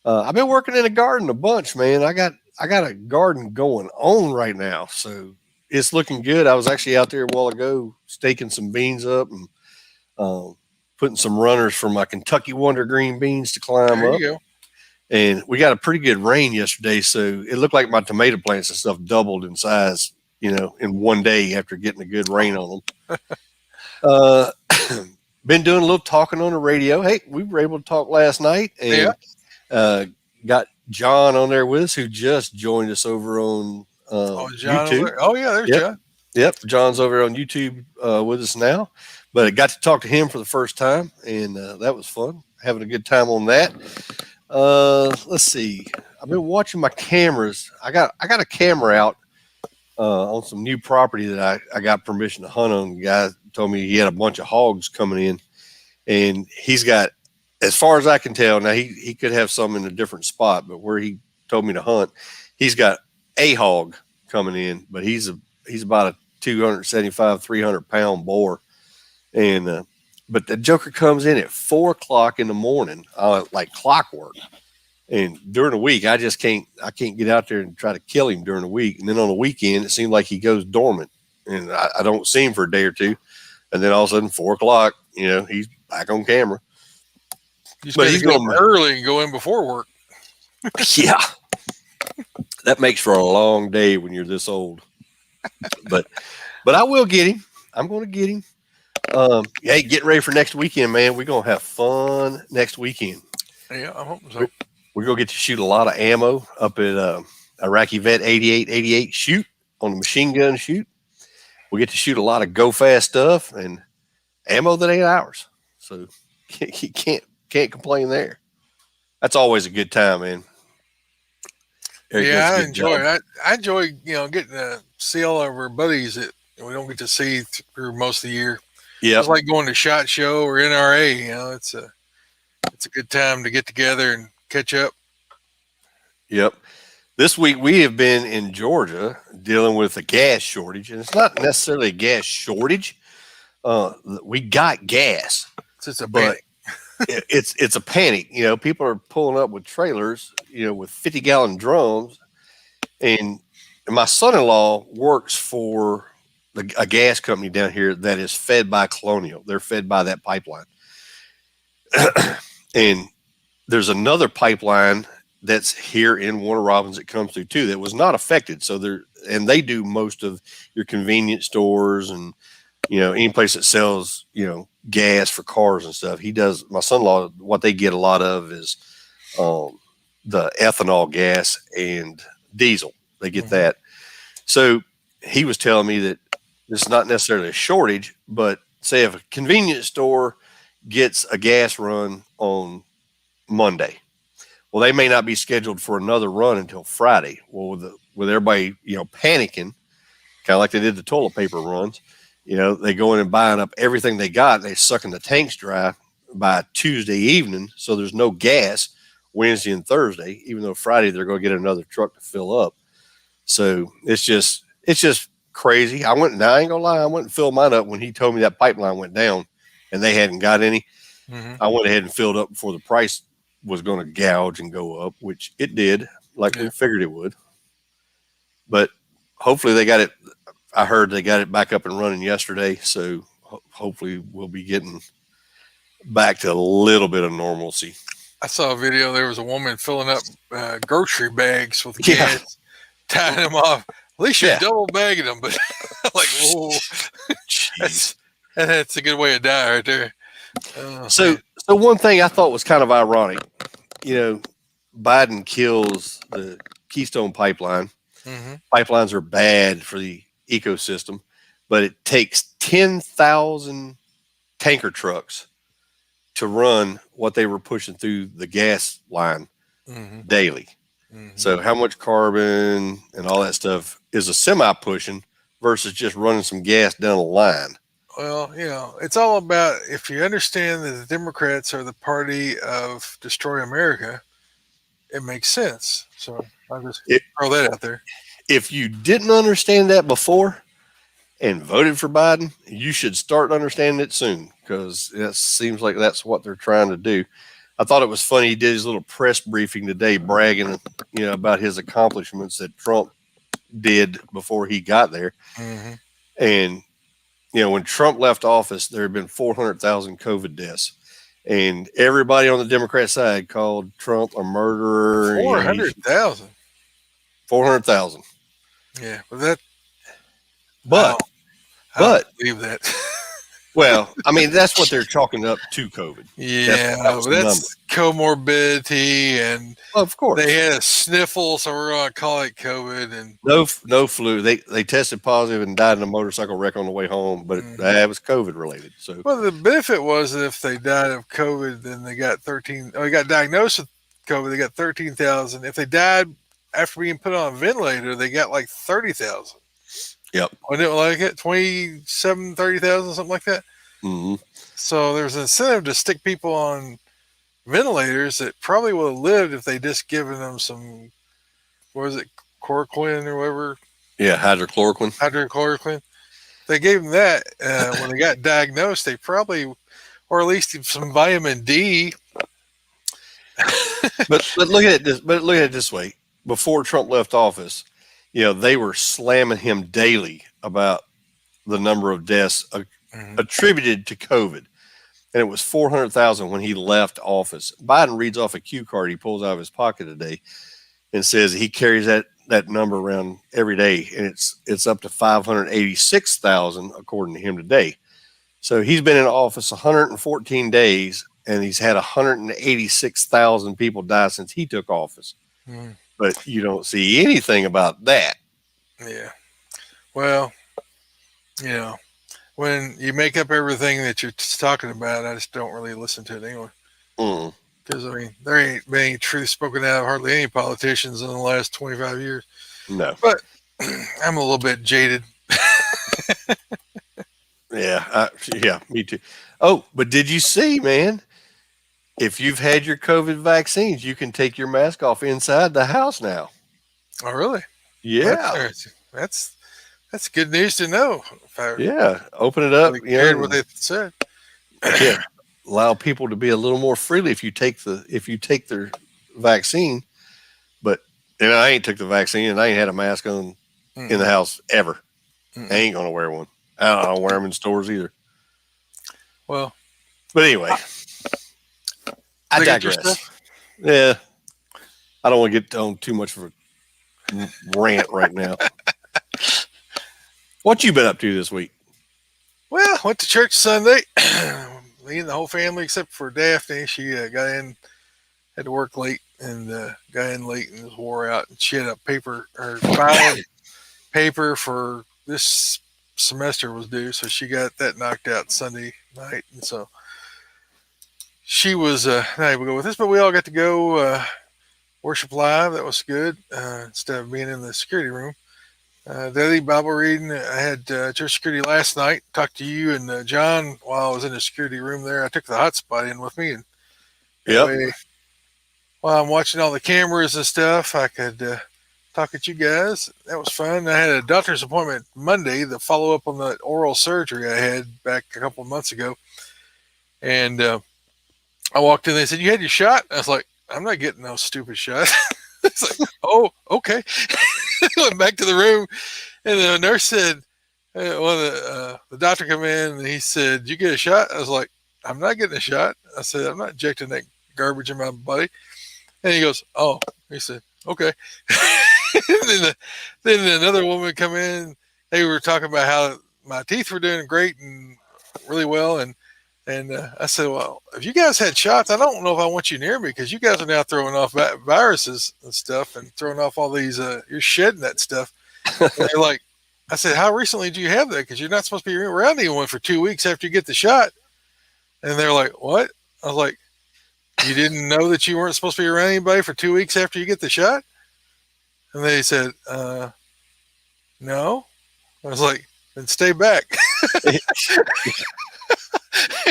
Speaker 2: I've been working in a garden a bunch, man. I got a garden going on right now, so it's looking good. I was actually out there a while ago staking some beans up and putting some runners for my Kentucky Wonder Green beans to climb
Speaker 1: There
Speaker 2: up.
Speaker 1: you go.
Speaker 2: And we got a pretty good rain yesterday, so it looked like my tomato plants and stuff doubled in size, in one day after getting a good rain on them. Been doing a little talking on the radio. Hey, we were able to talk last night, and got John on there with us, who just joined us over on YouTube.
Speaker 1: Oh, yeah, there's John.
Speaker 2: Yep, John's over on YouTube with us now. But I got to talk to him for the first time, and that was fun. Having a good time on that. Let's see. I've been watching my cameras. I got a camera out on some new property that I got permission to hunt on. The guy told me he had a bunch of hogs coming in, and he's got as far as I can tell, now he could have some in a different spot, but where he told me to hunt, he's got a hog coming in, but he's about a 275, 300-pound boar. And, but the joker comes in at 4 o'clock in the morning, like clockwork. And during the week, I can't get out there and try to kill him during the week. And then on the weekend, it seems like he goes dormant, and I don't see him for a day or two. And then all of a sudden, 4 o'clock, he's back on camera.
Speaker 1: But he's going early and go in before work.
Speaker 2: Yeah, that makes for a long day when you're this old. But I will get him. I'm going to get him. Hey, getting ready for next weekend, man. We're going to have fun next weekend.
Speaker 1: Yeah, I hope so.
Speaker 2: We're going to get to shoot a lot of ammo up at Iraqi Vet 8888 shoot on the machine gun shoot. We get to shoot a lot of go fast stuff and ammo that ain't ours. So you can't complain there. That's always a good time, man.
Speaker 1: Yeah, I enjoy it. I enjoy, getting to see all of our buddies that we don't get to see through most of the year. Yeah, it's like going to SHOT Show or NRA. It's a good time to get together and catch up.
Speaker 2: Yep. This week we have been in Georgia dealing with a gas shortage, and it's not necessarily a gas shortage. We got gas.
Speaker 1: It's a panic.
Speaker 2: It's a panic. People are pulling up with trailers, with 50-gallon drums, and my son-in-law works for a gas company down here that is fed by Colonial. They're fed by that pipeline. And there's another pipeline that's here in Warner Robins that comes through too that was not affected. So they do most of your convenience stores and any place that sells gas for cars and stuff. He does. My son-in-law, what they get a lot of is the ethanol gas and diesel. They get that. So he was telling me that it's not necessarily a shortage, but say if a convenience store gets a gas run on Monday, well, they may not be scheduled for another run until Friday. Well, with everybody, panicking, kind of like they did the toilet paper runs, they go in and buying up everything they got. They sucking the tanks dry by Tuesday evening. So there's no gas Wednesday and Thursday, even though Friday they're going to get another truck to fill up. So it's just crazy. I ain't gonna lie. I went and filled mine up when he told me that pipeline went down and they hadn't got any. I went ahead and filled up before the price was going to gouge and go up, which it did, like we figured it would. But hopefully they got it. I heard they got it back up and running yesterday. So hopefully we'll be getting back to a little bit of normalcy.
Speaker 1: I saw a video. There was a woman filling up grocery bags with gas, tying them off. At least you're double bagging them, but like, whoa, that's a good way to die right there.
Speaker 2: So one thing I thought was kind of ironic, Biden kills the Keystone Pipeline. Pipelines are bad for the ecosystem, but it takes 10,000 tanker trucks to run what they were pushing through the gas line daily. So how much carbon and all that stuff is a semi pushing versus just running some gas down the line?
Speaker 1: Well, it's all about, if you understand that the Democrats are the party of destroy America, it makes sense. So I'll just throw that out there.
Speaker 2: If you didn't understand that before and voted for Biden, you should start understanding it soon, because it seems like that's what they're trying to do. I thought it was funny. He did his little press briefing today bragging, about his accomplishments that Trump did before he got there. And, when Trump left office, there had been 400,000 COVID deaths. And everybody on the Democrat side called Trump a murderer.
Speaker 1: 400,000.
Speaker 2: 400,000.
Speaker 1: Yeah, but
Speaker 2: I don't
Speaker 1: believe that.
Speaker 2: Well, I mean, that's what they're chalking up to COVID.
Speaker 1: Yeah, that's comorbidity, and
Speaker 2: of course
Speaker 1: they had a sniffle, so we're going to call it COVID. And
Speaker 2: no flu. They tested positive and died in a motorcycle wreck on the way home, but that was COVID related. So,
Speaker 1: well, the benefit was that if they died of COVID, then they got they got diagnosed with COVID, they got 13,000. If they died after being put on a ventilator, they got like 30,000.
Speaker 2: Yep.
Speaker 1: Wasn't it like it? 27, 30,000, something like that?
Speaker 2: Mm-hmm.
Speaker 1: So there's an incentive to stick people on ventilators that probably would have lived if they just given them some, what was it, chloroquine or whatever,
Speaker 2: Yeah, hydrochloroquine.
Speaker 1: hydrochloroquine. They gave them that when they got diagnosed. They probably, or at least some vitamin D.
Speaker 2: But look at it this. But look at it this way: before Trump left office, they were slamming him daily about the number of deaths attributed to COVID, and it was 400,000 when he left office. Biden reads off a cue card he pulls out of his pocket today and says he carries that number around every day, and it's up to 586,000 according to him today. So he's been in office 114 days, and he's had 186,000 people die since he took office.
Speaker 1: Mm.
Speaker 2: But you don't see anything about that.
Speaker 1: Yeah. Well, when you make up everything that you're talking about, I just don't really listen to it anyway. Because, there ain't been any truth spoken out of hardly any politicians in the last 25 years.
Speaker 2: No.
Speaker 1: But I'm a little bit jaded.
Speaker 2: Yeah, me too. Oh, but did you see, man? If you've had your COVID vaccines, you can take your mask off inside the house now.
Speaker 1: Oh, really?
Speaker 2: Yeah.
Speaker 1: That's good news to know.
Speaker 2: Open it up.
Speaker 1: Really what they said.
Speaker 2: Yeah. Allow people to be a little more freely if you take their vaccine. But I ain't took the vaccine and I ain't had a mask on in the house ever. I ain't gonna wear one. I don't wear them in stores either.
Speaker 1: Well,
Speaker 2: but anyway, I digress. Yeah, I don't want to get on too much of a rant right now. What you been up to this week?
Speaker 1: Well, went to church Sunday. Me and the whole family, except for Daphne. She got in, had to work late, and got in late and was wore out. And she had a final paper for this semester was due, so she got that knocked out Sunday night, and so she was not able to go with us. But we all got to go worship live. That was good instead of being in the security room. Daily Bible reading. I had church security last night. Talked to you and John while I was in the security room there. I took the hotspot in with me, and while I'm watching all the cameras and stuff, I could talk at you guys. That was fun. I had a doctor's appointment Monday to follow up on the oral surgery I had back a couple of months ago, and I walked in. They said, "You had your shot?" I was like, "I'm not getting no stupid shot." It's like, "Oh, okay." I went back to the room, and the nurse said, the doctor come in, and he said, "You get a shot?" I was like, "I'm not getting a shot." I said, "I'm not injecting that garbage in my body." And he goes, "Oh," he said, "Okay." then another woman come in. They were talking about how my teeth were doing great and really well, and I said, "Well, if you guys had shots, I don't know if I want you near me because you guys are now throwing off viruses and stuff and throwing off all these. You're shedding that stuff." And they're like, I said, "How recently do you have that? Because you're not supposed to be around anyone for 2 weeks after you get the shot." And they're like, "What?" I was like, "You didn't know that you weren't supposed to be around anybody for 2 weeks after you get the shot?" And they said, "No." I was like, "Then stay back."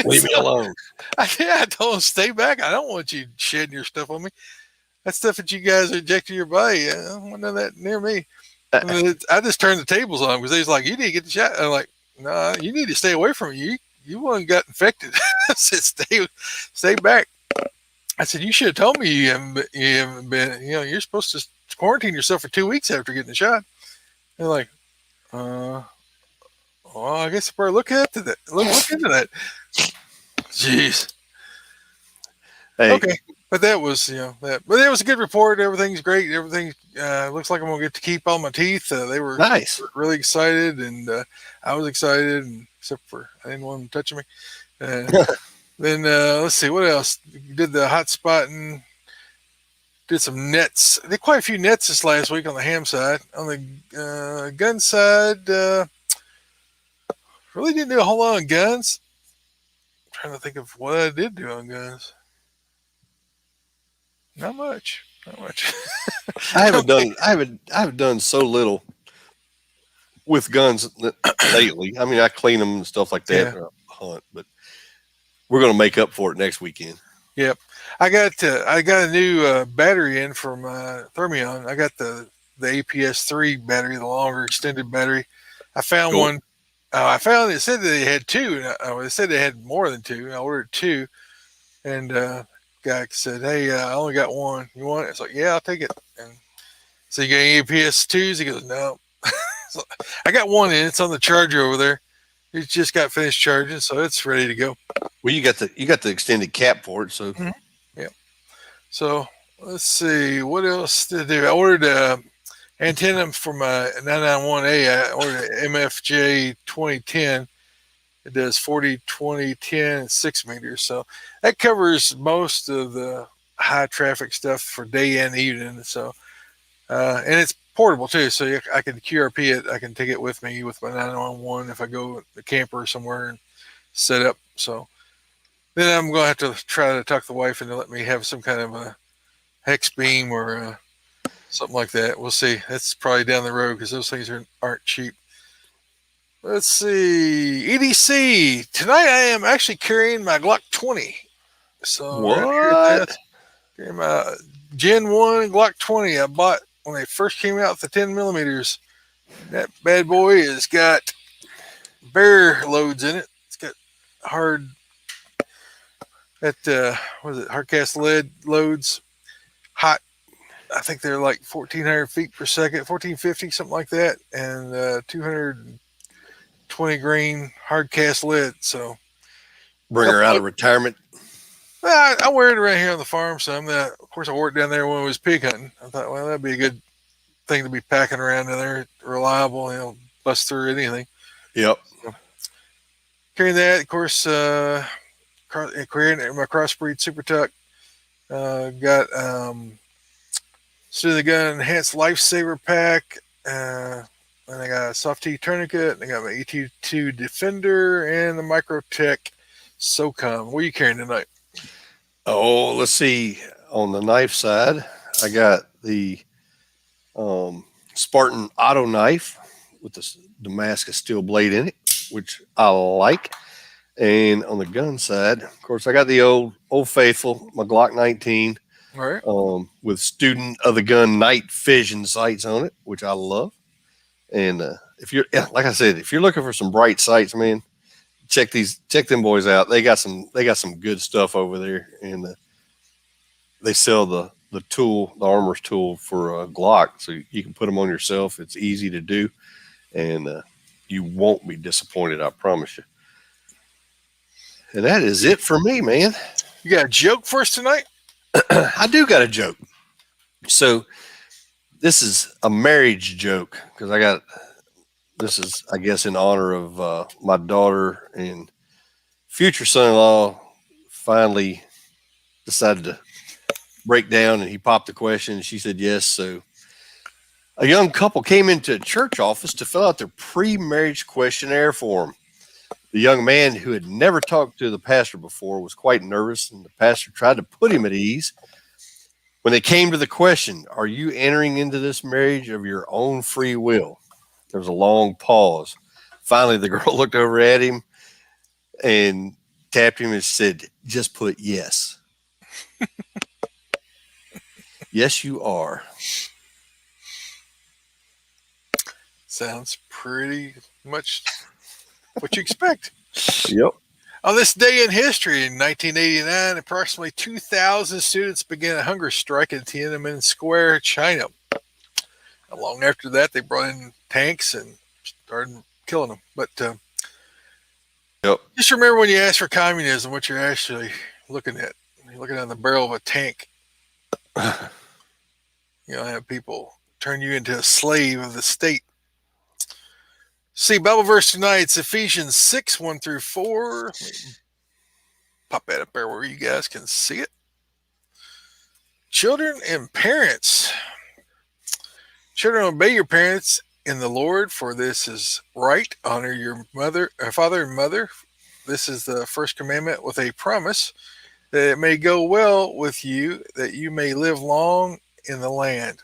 Speaker 2: Leave me alone.
Speaker 1: I told them, "Stay back. I don't want you shedding your stuff on me. That stuff that you guys are injecting your body, I don't want none of that near me." I just turned the tables on because they was like, "You need to get the shot." I'm like, "No, you need to stay away from it. You one got infected." I said, stay back." I said, "You should have told me you haven't been, you're supposed to quarantine yourself for 2 weeks after getting the shot." They're like, well, I guess we're look into that. Jeez.
Speaker 2: Hey.
Speaker 1: Okay. But that was, that. But it was a good report. Everything's great. Everything looks like I'm gonna get to keep all my teeth. They were
Speaker 2: nice,
Speaker 1: really excited, and I was excited, except for I didn't want them touching me. Then let's see what else. Did the hot spotting. Did some nets. Did quite a few nets this last week on the ham side. On the gun side, really didn't do a whole lot on guns. I'm trying to think of what I did do on guns. Not much.
Speaker 2: I haven't done so little with guns lately. I mean, I clean them and stuff like that. Hunt, but we're going to make up for it next weekend.
Speaker 1: Yep. I got a new battery in from Thermion. I got the APS-3 battery, the longer extended battery. I found
Speaker 2: Cool.
Speaker 1: one. I found it said that they had two. They said they had more than two. I ordered two, and guy said, "Hey, I only got one. You want it?" It's like, "Yeah, I'll take it." And so you got any APS-2s? He goes, "No." So I got one in. It's on the charger over there. It just got finished charging, so it's ready to go.
Speaker 2: Well, you got the extended cap for it, so
Speaker 1: Yeah. So let's see what else to do. I ordered a antenna for my 991A. I ordered an MFJ 2010. It does 40, 20, 10, and 6 meters. So that covers most of the high traffic stuff for day and evening. So and it's portable too. So I can QRP it. I can take it with me with my 911 if I go the camper somewhere and set up. So then I'm going to have to try to talk the wife into let me have some kind of a hex beam or something like that. We'll see. That's probably down the road because those things aren't cheap. Let's see. EDC. Tonight I am actually carrying my Glock 20. So
Speaker 2: what?
Speaker 1: carrying my Gen 1 Glock 20 I bought when they first came out with the 10 millimeters. That bad boy has got bear loads in it. It's got hard what is it, hard cast lead loads, hot. I think they're like 1,400 feet per second, 1,450, something like that, and 220 grain hard cast lead. So
Speaker 2: Bring her out of retirement.
Speaker 1: I wear it around here on the farm some. Of course, I wore it down there when I was pig hunting. I thought, well, that'd be a good thing to be packing around down there. Reliable, bust through anything.
Speaker 2: Yep.
Speaker 1: So, carrying that, of course, carrying my crossbreed Super Tuck. Got Student of the Gun Enhanced Lifesaver Pack. And I got a Soft T Tourniquet. And I got my ET2 Defender and the Microtech SOCOM. What are you carrying tonight?
Speaker 2: Oh, let's see. On the knife side, I got the Spartan Auto Knife with the Damascus steel blade in it, which I like. And on the gun side, of course, I got the old faithful, my Glock 19,
Speaker 1: All right.
Speaker 2: with Student of the Gun night vision sights on it, which I love. And if you're, like I said, if you're looking for some bright sights, man, check them boys out. They got some good stuff over there, and they sell the tool, the armor's tool for a Glock, so you can put them on yourself. It's easy to do, and you won't be disappointed. I promise you. And that is it for me, man.
Speaker 1: You got a joke for us tonight?
Speaker 2: I do got a joke. So this is a marriage joke because this is, I guess, in honor of my daughter and future son-in-law finally decided to break down, and he popped the question and she said yes. So a young couple came into a church office to fill out their pre-marriage questionnaire form. The young man, who had never talked to the pastor before, was quite nervous, and the pastor tried to put him at ease. When they came to the question, "Are you entering into this marriage of your own free will?" There was a long pause. Finally, the girl looked over at him and tapped him and said, "Just put yes." Yes, you are.
Speaker 1: Sounds pretty much what you expect.
Speaker 2: Yep.
Speaker 1: On this day in history, in 1989, approximately 2,000 students began a hunger strike in Tiananmen Square, China. Long after that, they brought in tanks and started killing them. But
Speaker 2: Yep.
Speaker 1: just remember when you ask for communism, what you're actually looking at. You're looking at the barrel of a tank. Have people turn you into a slave of the state. See, Bible verse tonight, it's Ephesians 6, 1 through 4. Pop that up there where you guys can see it. Children and parents. Children, obey your parents in the Lord, for this is right. Honor your father and mother. This is the first commandment with a promise that it may go well with you, that you may live long in the land.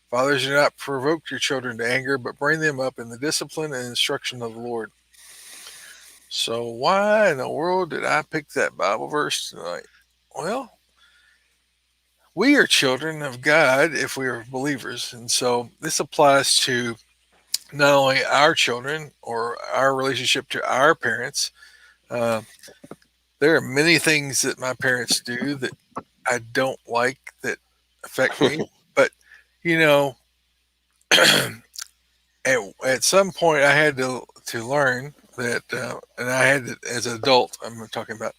Speaker 1: Fathers, do not provoke your children to anger, but bring them up in the discipline and instruction of the Lord. So why in the world did I pick that Bible verse tonight? Well, we are children of God if we are believers. And so this applies to not only our children or our relationship to our parents. Uh, there are many things that my parents do that I don't like that affect me. But, you know, at some point I had to learn that, and I had to, as an adult, I'm talking about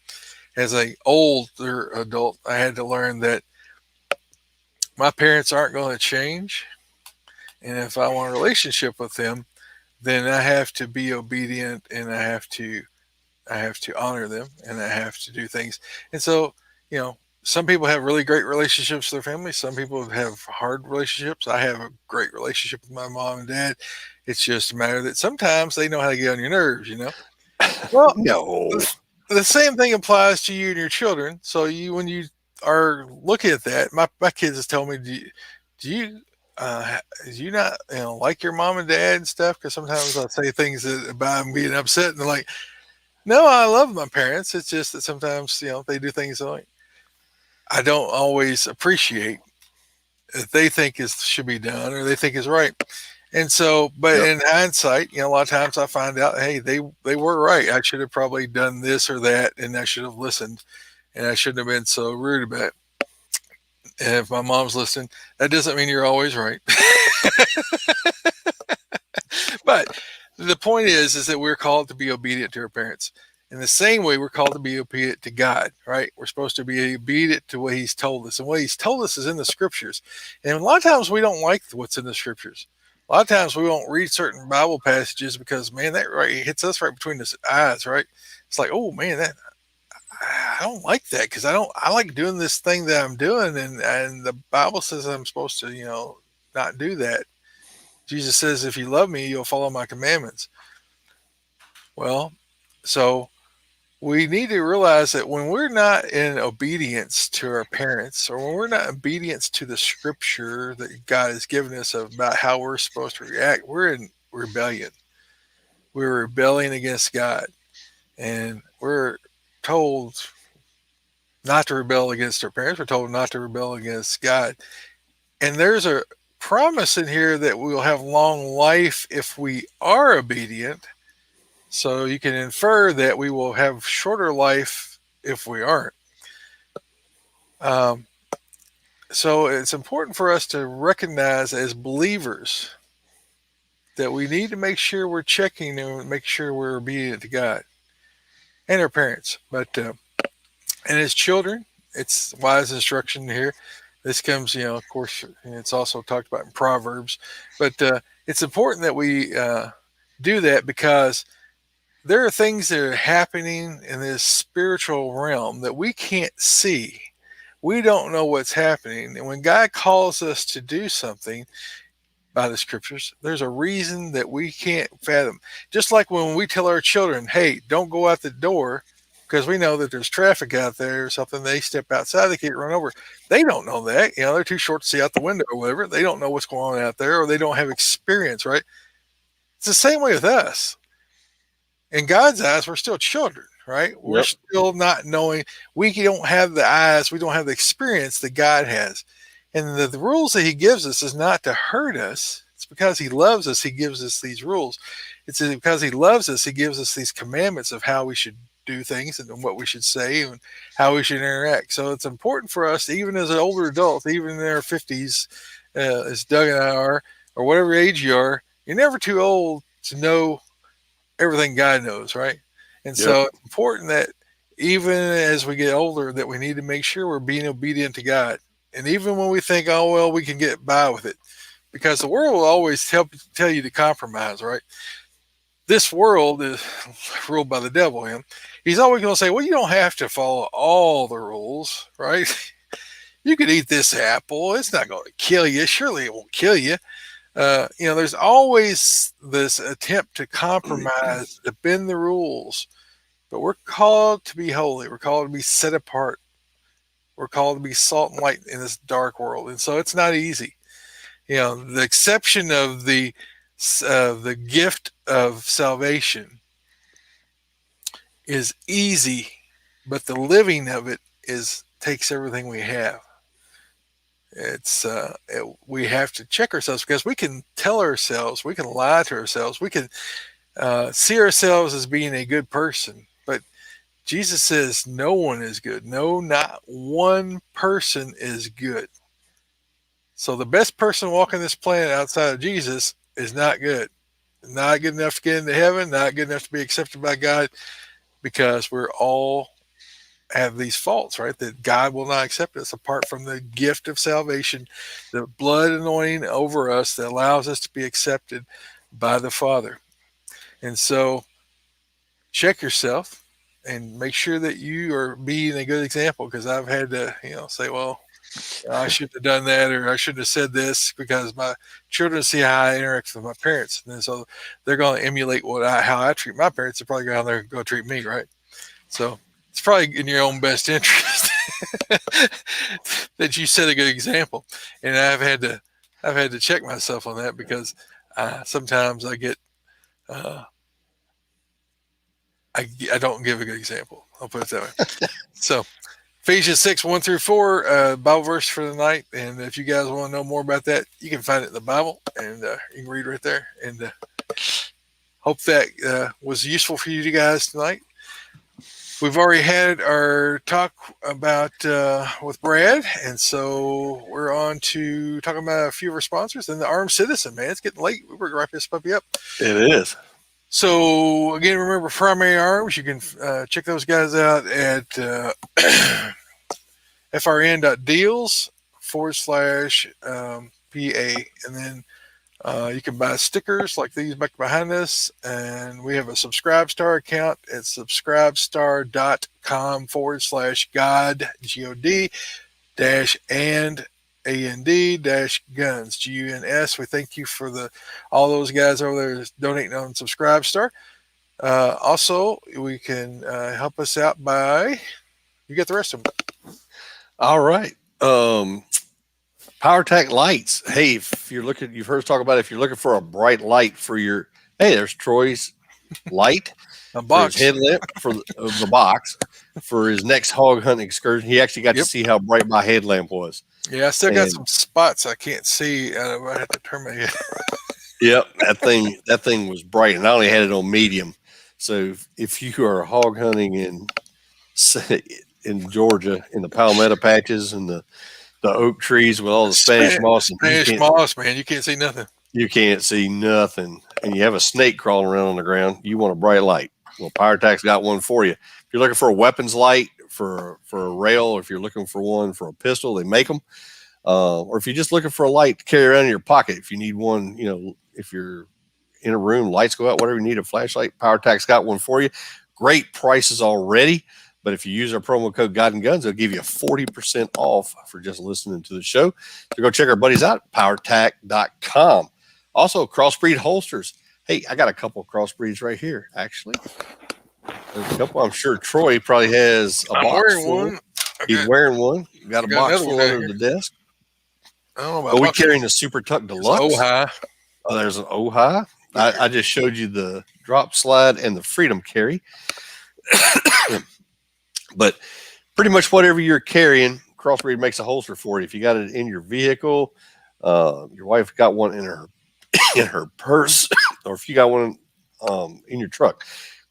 Speaker 1: as a older adult, I had to learn that my parents aren't going to change. And if I want a relationship with them, then I have to be obedient and I have to honor them and I have to do things. And so, you know, some people have really great relationships with their family. Some people have hard relationships. I have a great relationship with my mom and dad. It's just a matter that sometimes they know how to get on your nerves, you know? Well,
Speaker 2: No.
Speaker 1: the same thing applies to you and your children. So when you are looking at that, my kids has told me, do you, do you not, like your mom and dad and stuff? Because sometimes I'll say things about them being upset, and they're like, no, I love my parents. It's just that sometimes, they do things like I don't always appreciate that they think is should be done or they think is right. And so, but
Speaker 2: Yep.
Speaker 1: in hindsight, a lot of times I find out, hey, they were right. I should have probably done this or that, and I should have listened, and I shouldn't have been so rude about it. And if my mom's listening, that doesn't mean you're always right. But the point is that we're called to be obedient to our parents. In the same way, we're called to be obedient to God, right? We're supposed to be obedient to what He's told us. And what He's told us is in the scriptures. And a lot of times we don't like what's in the scriptures. A lot of times we won't read certain Bible passages because, man, that right hits us right between the eyes, right? It's like, oh, man, that I don't like that because I like doing this thing that I'm doing. And the Bible says I'm supposed to, not do that. Jesus says, if you love me, you'll follow my commandments. Well, so we need to realize that when we're not in obedience to our parents or when we're not in obedience to the scripture that God has given us about how we're supposed to react, we're in rebellion. We're rebelling against God. And we're told not to rebel against our parents. We're told not to rebel against God. And there's a promise in here that we will have long life if we are obedient. So you can infer that we will have shorter life if we aren't. Um, so it's important for us to recognize as believers that we need to make sure we're checking and make sure we're obedient to God and our parents. But and as children, it's wise instruction here. This comes, of course, it's also talked about in Proverbs. But it's important that we do that because there are things that are happening in this spiritual realm that we can't see. We don't know what's happening. And when God calls us to do something by the scriptures, there's a reason that we can't fathom. Just like when we tell our children, hey, don't go out the door because we know that there's traffic out there or something, they step outside, they get run over. They don't know that. They're too short to see out the window or whatever. They don't know what's going on out there or they don't have experience, right? It's the same way with us. In God's eyes, we're still children, right? We're
Speaker 2: Yep.
Speaker 1: still not knowing. We don't have the eyes, we don't have the experience that God has. And the rules that He gives us is not to hurt us. It's because He loves us, He gives us these rules. It's because He loves us, He gives us these commandments of how we should do things and what we should say and how we should interact. So it's important for us, even as an older adult, even in our 50s, as Doug and I are, or whatever age you are, you're never too old to know everything God knows, right? And
Speaker 2: Yep.
Speaker 1: so it's important that even as we get older, that we need to make sure we're being obedient to God. And even when we think, oh well, we can get by with it, because the world will always tell you to compromise, right? This world is ruled by the devil, and he's always going to say, well, you don't have to follow all the rules, right? You could eat this apple; it's not going to kill you. Surely it won't kill you. There's always this attempt to compromise, to bend the rules, but we're called to be holy. We're called to be set apart. We're called to be salt and light in this dark world, and so it's not easy. The exception of the gift of salvation is easy, but the living of it is takes everything we have. We have to check ourselves because we can tell ourselves, we can lie to ourselves, we can see ourselves as being a good person, but Jesus says no one is good. No, not one person is good. So the best person walking this planet outside of Jesus is not good. Not good enough to get into heaven, not good enough to be accepted by God, because we're all have these faults, right? That God will not accept us apart from the gift of salvation, the blood anointing over us that allows us to be accepted by the Father. And so check yourself and make sure that you are being a good example, because I've had to, say, well, I shouldn't have done that, or I shouldn't have said this, because my children see how I interact with my parents, and then so they're going to emulate how I treat my parents. They're probably going to treat me, right? So it's probably in your own best interest that you set a good example. And I've had to check myself on that, because sometimes I get I don't give a good example. I'll put it that way. So Ephesians 6:1-4, Bible verse for the night. And if you guys want to know more about that, you can find it in the Bible, and you can read right there. And hope that was useful for you guys tonight. We've already had our talk about with Brad, and so we're on to talking about a few of our sponsors and the Armed Citizen. Man, it's getting late. We're going to wrap this puppy up.
Speaker 2: It is.
Speaker 1: So again, remember Primary Arms. You can check those guys out at frn.deals/PA, and then you can buy stickers like these back behind us, and we have a Subscribestar account at subscribestar.com/God, GOD and AND GUNS. We thank you for all those guys over there donating on Subscribestar. Also, we can help us out by, you get the rest of them.
Speaker 2: All right. PowerTac lights. Hey, if you're looking, you've heard us talk about it, if you're looking for a bright light for your, hey, there's Troy's light.
Speaker 1: A box.
Speaker 2: For his headlamp for the box for his next hog hunting excursion. He actually got to see how bright my headlamp was.
Speaker 1: Yeah, I still got some spots I can't see. I have to turn my head.
Speaker 2: Yep, that thing was bright, and I only had it on medium. So if you are hog hunting in Georgia, in the palmetto patches and the oak trees with all the Spanish moss,
Speaker 1: man, you can't see nothing.
Speaker 2: You can't see nothing, and you have a snake crawling around on the ground. You want a bright light. Well, PowerTac's got one for you. If you're looking for a weapons light for a rail, or if you're looking for one for a pistol, they make them. Or if you're just looking for a light to carry around in your pocket, if you need one, if you're in a room, lights go out, whatever you need, a flashlight, PowerTac's got one for you. Great prices already. But if you use our promo code God and Guns, they'll give you 40% off for just listening to the show. So go check our buddies out at powertac.com. Also, Crossbreed holsters. Hey, I got a couple of crossbreeds right here, actually. There's a couple. I'm sure Troy probably has a box full. One. He's wearing one. Got a box full under the desk.
Speaker 1: I don't know about
Speaker 2: Are we carrying a Super Tuck Deluxe? Oh, there's an Ojai. I just showed you the drop slide and the Freedom Carry. But pretty much whatever you're carrying, Crossbreed makes a holster for it. If you got it in your vehicle, your wife got one in her purse, or if you got one in your truck,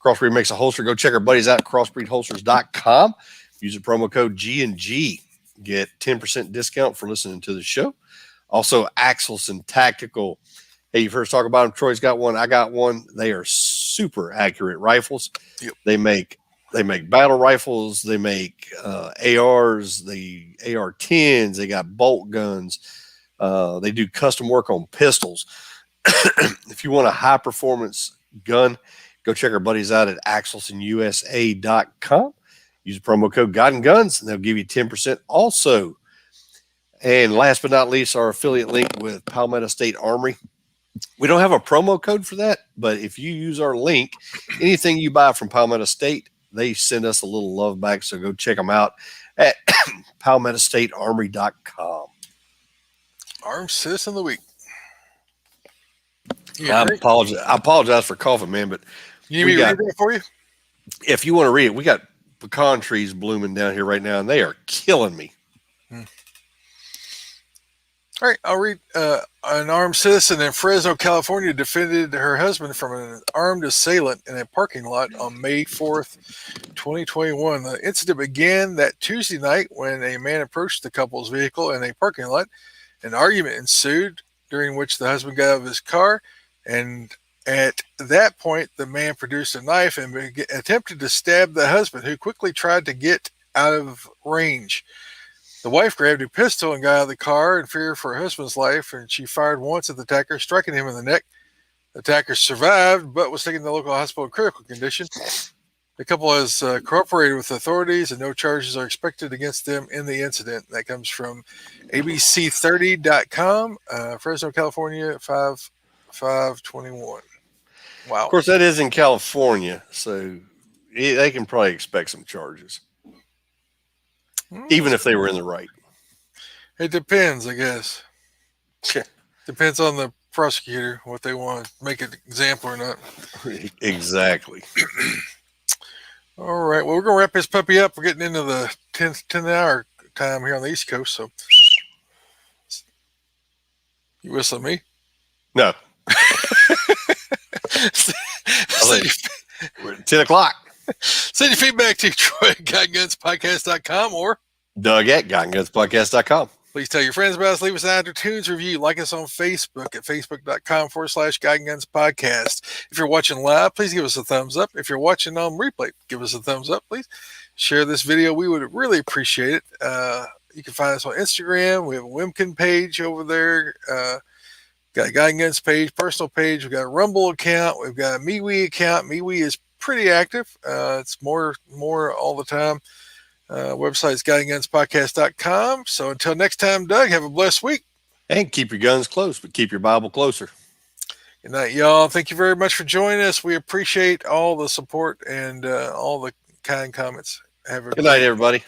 Speaker 2: Crossbreed makes a holster. Go check our buddies out at crossbreedholsters.com. Use the promo code G&G. Get 10% discount for listening to the show. Also, Axelson Tactical. Hey, you've heard us talk about them. Troy's got one. I got one. They are super accurate rifles. Yep. They make battle rifles. They make ARs, the AR-10s. They got bolt guns. They do custom work on pistols. If you want a high-performance gun, go check our buddies out at AxelsonUSA.com. Use the promo code God and Guns, and they'll give you 10% also. And last but not least, our affiliate link with Palmetto State Armory. We don't have a promo code for that, but if you use our link, anything you buy from Palmetto State, they send us a little love back. So go check them out at palmettostatearmory.com.
Speaker 1: Armed Citizen of the Week.
Speaker 2: I apologize for coughing, man, but
Speaker 1: you need me to read that for you?
Speaker 2: If you want to read it, we got pecan trees blooming down here right now, and they are killing me.
Speaker 1: All right, I'll read. An armed citizen in Fresno, California, defended her husband from an armed assailant in a parking lot on May 4th, 2021. The incident began that Tuesday night when a man approached the couple's vehicle in a parking lot. An argument ensued, during which the husband got out of his car, and at that point, the man produced a knife and attempted to stab the husband, who quickly tried to get out of range. The wife grabbed a pistol and got out of the car in fear for her husband's life, and she fired once at the attacker, striking him in the neck. The attacker survived, but was taken to the local hospital in critical condition. The couple has cooperated with authorities, and no charges are expected against them in the incident. That comes from abc30.com, Fresno, California, 5/5/21. Wow.
Speaker 2: Of course, that is in California, so they can probably expect some charges, even if they were in the right.
Speaker 1: It depends, I guess. Depends on the prosecutor, what they want to make an example or not.
Speaker 2: Exactly.
Speaker 1: All right. Well, we're going to wrap this puppy up. We're getting into the 10 hour time here on the East Coast. So, you whistling me?
Speaker 2: No. We're at 10 o'clock.
Speaker 1: Send your feedback to Troy at GuyandGunsPodcast.com or
Speaker 2: Doug at GuyandGunsPodcast.com.
Speaker 1: Please tell your friends about us. Leave us an iTunes review. Like us on Facebook at Facebook.com/GuyandGunsPodcast. If you're watching live, please give us a thumbs up. If you're watching on replay, give us a thumbs up, please. Share this video. We would really appreciate it. You can find us on Instagram. We have a Wimkin page over there. Got a Guy and Guns page, personal page. We've got a Rumble account. We've got a MeWe account. MeWe is pretty active. It's more all the time. Website is GuyandGunsPodcast.com. So until next time, Doug, have a blessed week.
Speaker 2: And keep your guns close, but keep your Bible closer.
Speaker 1: Good night, y'all. Thank you very much for joining us. We appreciate all the support and all the kind comments. Have a
Speaker 2: good night, everybody.